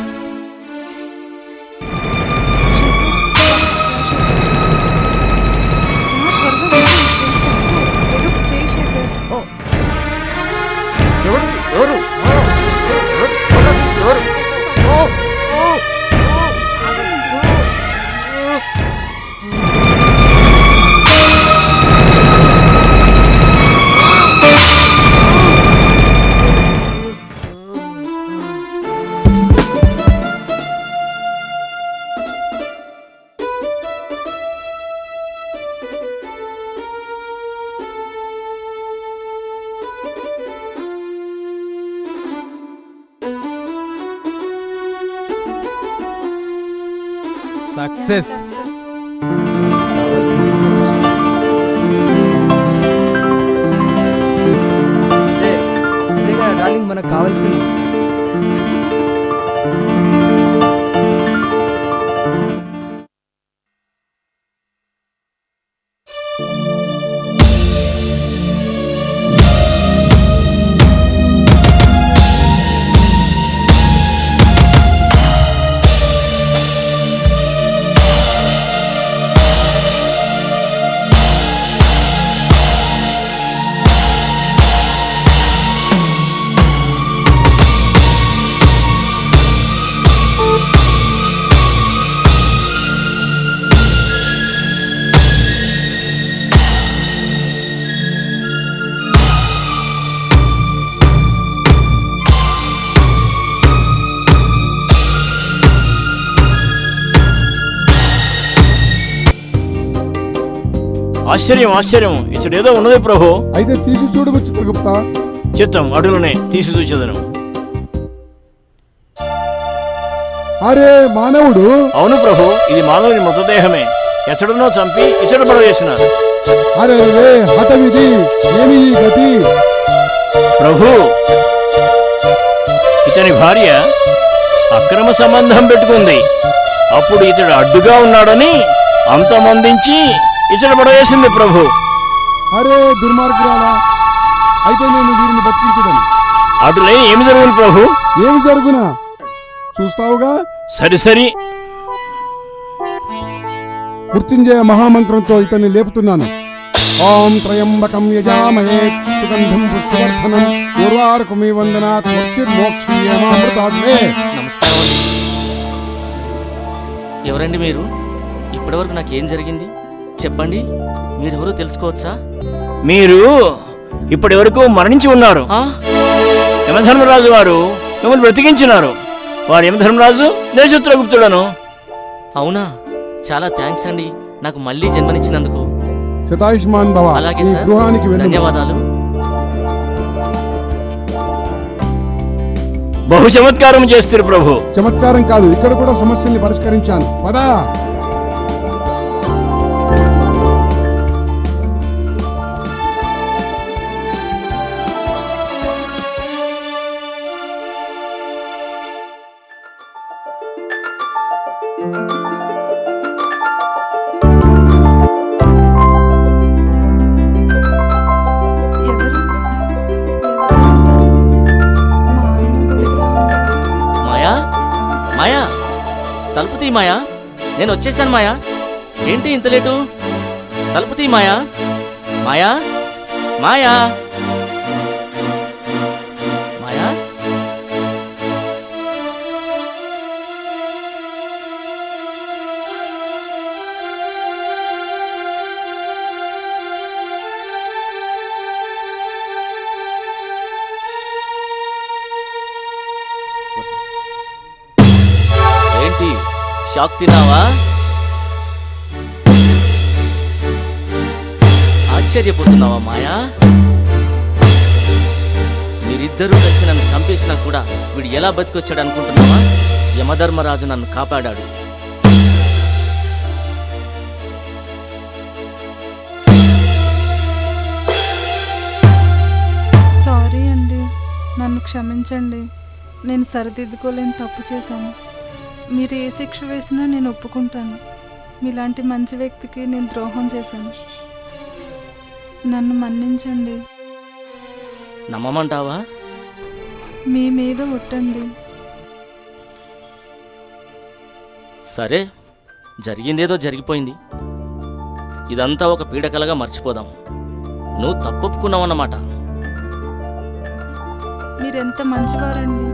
సక్సెస్. అదే కదా డార్లింగ్ మనకు కావాల్సింది. ఆశ్చర్యం ఆశ్చర్యం, ఇతడేదో ఉన్నది ప్రభు. అయితే తీసి చూడము చిత్రగుప్త. చిత్తం, అటులనే తీసి చూచేదను. అరే మానవుడు! అవును ప్రభు, ఇది మానవుని మృతదేహమే. ఎచ్చడనో చంపి ఇచ్చట పడవేసినారు. అరే హతవిధి, ఏమి ఈ గతి? ప్రభు, ఇతని భార్య అక్రమ సంబంధం పెట్టుకుంది. అప్పుడు ఇతడు అడ్డుగా ఉన్నాడని అంతమందించి ఇచ్చట పడవేసింది ప్రభు. అరే దుర్మార్గురాలా! అయితే నేను వీరిని బతికించదను. అటులే ఏమి జరుగును ప్రభు? ఏమి జరుగునా చూస్తావుగా. సరి సరి. మృత్యుంజయ మహామంత్రంతో ఇతన్ని లేపుతున్నాను. ఓం త్రయంబకం యజామహే సుగంధం పుష్టివర్ధనం పూర్వార్కుమి వందనాత్ మృత్యుర్మోక్షీయమామృతాత్మే. నమస్కారం అండి. ఎవరండి మీరు? ఇప్పటివరకు నాకేం జరిగింది చెప్పండి. మీరెవరో తెలుసుకోవచ్చా? మీరు ఇప్పటి వరకు మరణించి ఉన్నారు. యమధర్మరాజు వారు మిమ్మల్ని బ్రతికించినారు. వారు యమధర్మరాజు, నేను చిత్రగుప్తుడను. అవునా? చాలా థ్యాంక్స్ అండి నాకు మళ్ళీ జన్మనిచ్చినందుకు. శతాయుష్మాన్ భవ. అలాగే ఈ సార్, గృహానికి వెళ్ళు. ధన్యవాదాలు. బహు చమత్కారం చేస్తారు ప్రభు. చమత్కారం కాదు, ఇక్కడ కూడా సమస్యల్ని పరిష్కరించాను. పదా. మాయా, తలుపు తీ మాయా. నేను వచ్చేసాను మాయా. ఏంటి ఇంత లేటు? తలుపు తీ మాయా. మాయా, మాయా, మాయా. ఏంటి షాక్ తిన్నావా? ఆశ్చర్యపోతున్నావా మాయా? మీరిద్దరూ కలిసి నన్ను చంపేసినా కూడా వీడు ఎలా బతికొచ్చాడు అనుకుంటున్నావా? యమధర్మరాజు నన్ను కాపాడాడు. సారీ అండి, నన్ను క్షమించండి. నేను సరిదిద్దుకోలేని తప్పు చేశాను. మీరు ఏ శిక్ష వేసినా నేను ఒప్పుకుంటాను. మీలాంటి మంచి వ్యక్తికి నేను ద్రోహం చేశాను. నన్ను మన్నించండి. నమ్మమంటావా? మీ మీద ఒట్టండి. సరే, జరిగిందేదో జరిగిపోయింది. ఇదంతా ఒక పీడకలగా మర్చిపోదాం. నువ్వు తప్పొప్పుకున్నావన్నమాట. మీరెంత మంచివారండి.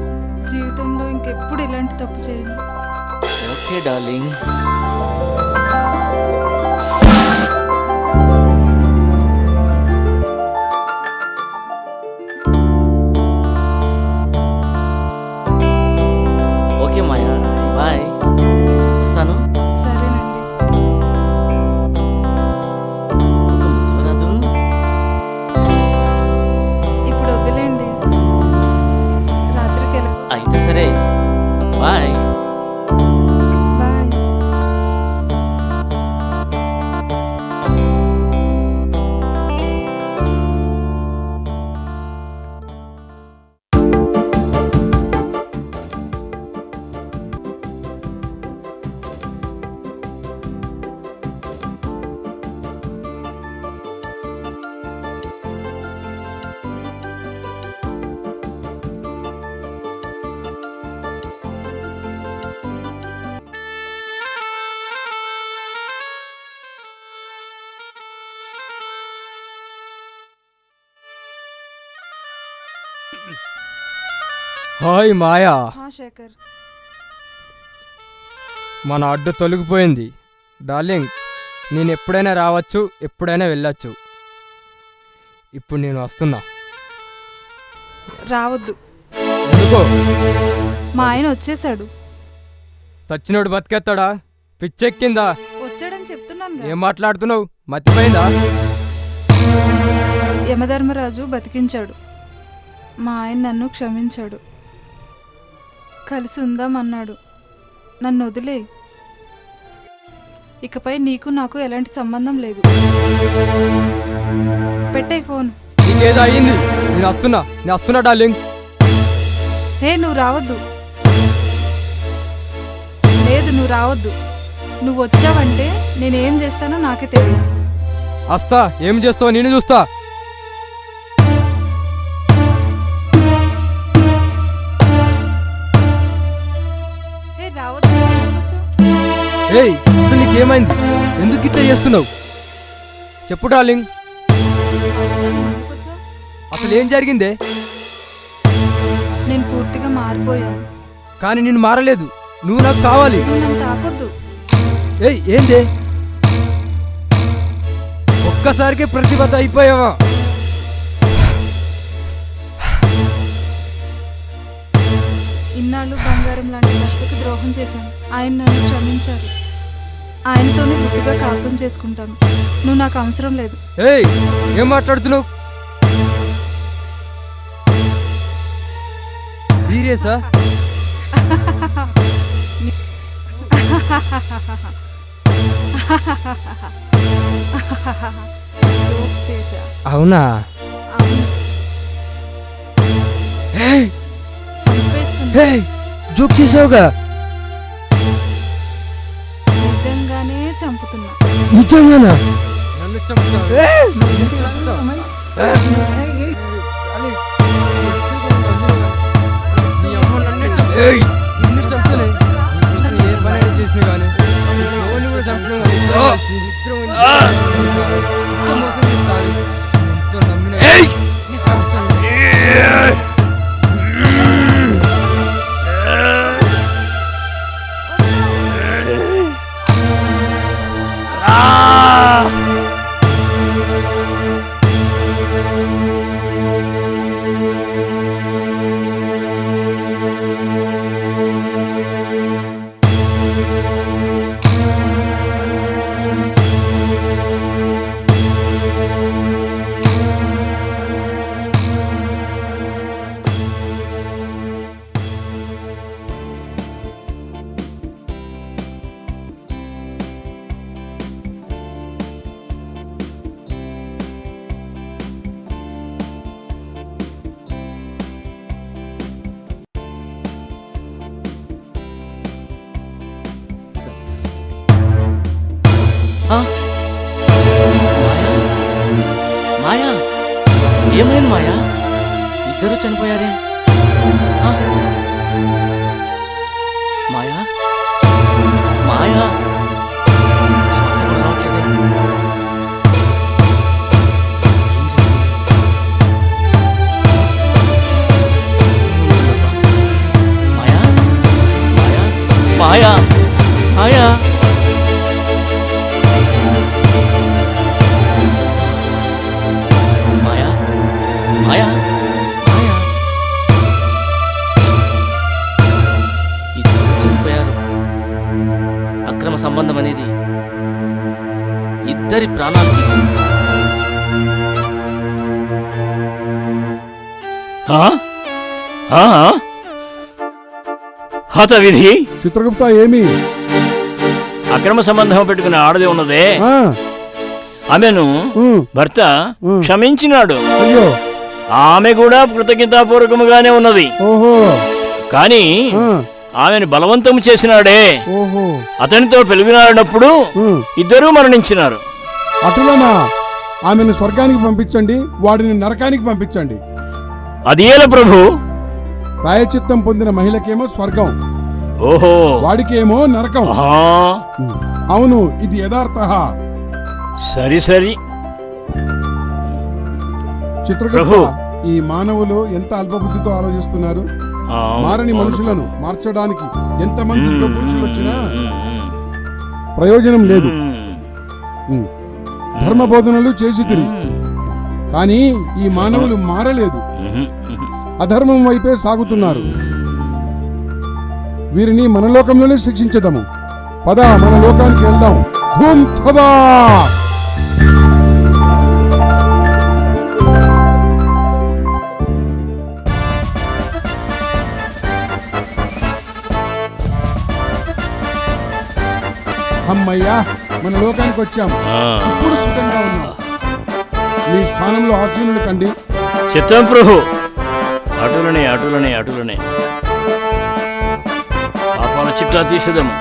జీవితంలో ఇంకెప్పుడు ఇలాంటి తప్పు చేయను. Okay darling. ఓకే మాయా, బాయ్. వస్తాను. ఇప్పుడు వదిలేండి, రాత్రికి వెళ్ళ. అయితే సరే, బాయ్. హాయ్ మాయా, శేఖర్. మన అడ్డు తొలగిపోయింది. డార్లింగ్, నేను ఎప్పుడైనా రావచ్చు, ఎప్పుడైనా వెళ్ళొచ్చు. ఇప్పుడు నేను వస్తున్నా. రావద్దు. ఎందుకో? మా ఆయన వచ్చేసాడు. చచ్చినోడు బతికేస్తాడా? పిచ్చెక్కిందా? వచ్చాడని చెప్తున్నాను. ఏం మాట్లాడుతున్నావు? మర్చిపోయిందా? యమధర్మరాజు బతికించాడు. మా ఆయన నన్ను క్షమించాడు. కలిసి ఉందామన్నాడు. నన్ను వదిలే. ఇకపై నీకు నాకు ఎలాంటి సంబంధం లేదు. పెట్టే ఫోన్. నీకేదో అయ్యింది. నేను వస్తున్నా డార్లింగ్. హే, నువ్వు రావద్దు. లేదు, నువ్వు రావద్దు. నువ్వు వచ్చావంటే నేనేం చేస్తానో నాకే తెలియదు. వస్తా. ఏం చేస్తావు నేను చూస్తా. హే, రావద్దు. ఏయ్, అసలు నీకేమైంది? ఎందుకు ఇట్లా చేస్తున్నావు? చెప్పు డార్లింగ్, అసలు ఏం జరిగిందే? నేను పూర్తిగా మారిపోయాను. కానీ నేను మారలేదు. నువ్వు నాకు కావాలి. నన్ను తాకొద్దు. ఏయ్, ఏందే? ఒక్కసారికి ప్రతిబద్ధ అయిపోయావా? ఇన్నాళ్ళు బంగారం లాంటి భర్తకు ద్రోహం చేశాను. ఆయన నన్ను క్షమించారు. ఆయనతోనే బుద్ధిగా కాపురం చేసుకుంటాను. నువ్వు నాకు అవసరం లేదు. ఏయ్, ఏం మాట్లాడుతున్నావు? సీరియసా? అవునా? జోక్ చేసావుగా? నిజంగానే చంపుతున్నా. నిజంగానా? మాయా, ఏమైంది మాయా? ఇద్దరు చనిపోయారే? మాయా, మాయా, శ్వాస కూడా రావట్లేదే. మాయా, మాయా, మాయా, మాయా. మాయా, మాయా, ఇద్దరు చనిపోయారు. అక్రమ సంబంధం అనేది ఇద్దరి ప్రాణాలు తీసింది. హతవిధి. చిత్రగుప్త, ఏమి అక్రమ సంబంధం పెట్టుకునే ఆడది ఉన్నదే, ఆమెను భర్త క్షమించినాడు. అయ్యో, ఆమె కూడా కృతజ్ఞతాపూర్వకముగానే ఉన్నది. ఓహో, కానీ ఆమెను బలవంతం చేసినాడే, ఓహో, అతనితో పెలుగునాడినప్పుడు ఇద్దరూ మరణించినారు. అటులనా? ఆమెను స్వర్గానికి పంపించండి, వాడిని నరకానికి పంపించండి. అదేల ప్రభు. ప్రాయచిత్తం పొందిన మహిళకేమో స్వర్గం, ఓహో, వాడికేమో నరకం. అవును, ఇది యథార్థ. సరి సరి. చిత్రగుప్త, ఈ మానవులు ఎంత అల్పబుద్ధితో ఆలోచిస్తున్నారు. మారని మనుషులను మార్చడానికి ఎంతమంది పురుషులు వచ్చినా ప్రయోజనం లేదు. ధర్మ బోధనలు చేసి తిరిగి, కానీ ఈ మానవులు మారలేదు, అధర్మం వైపే సాగుతున్నారు. వీరిని మన లోకంలోనే శిక్షించదాము. పద, మన లోకానికి వెళ్దాం. ధూమ్ ధదా. అమ్మయ్యా, మన లోకానికి వచ్చాం. ఇప్పుడు సుఖంగా ఉన్నాం. మీ స్థానంలో ఆసీనులు కండి. చిత్తం ప్రభు. అటులనే అటులనే అటులనే పాపాల చిట్టా తీసేదము.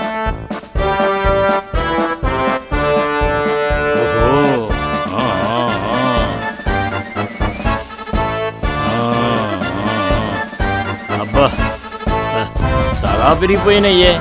అబ్బా, చాలా పెరిగిపోయినాయే.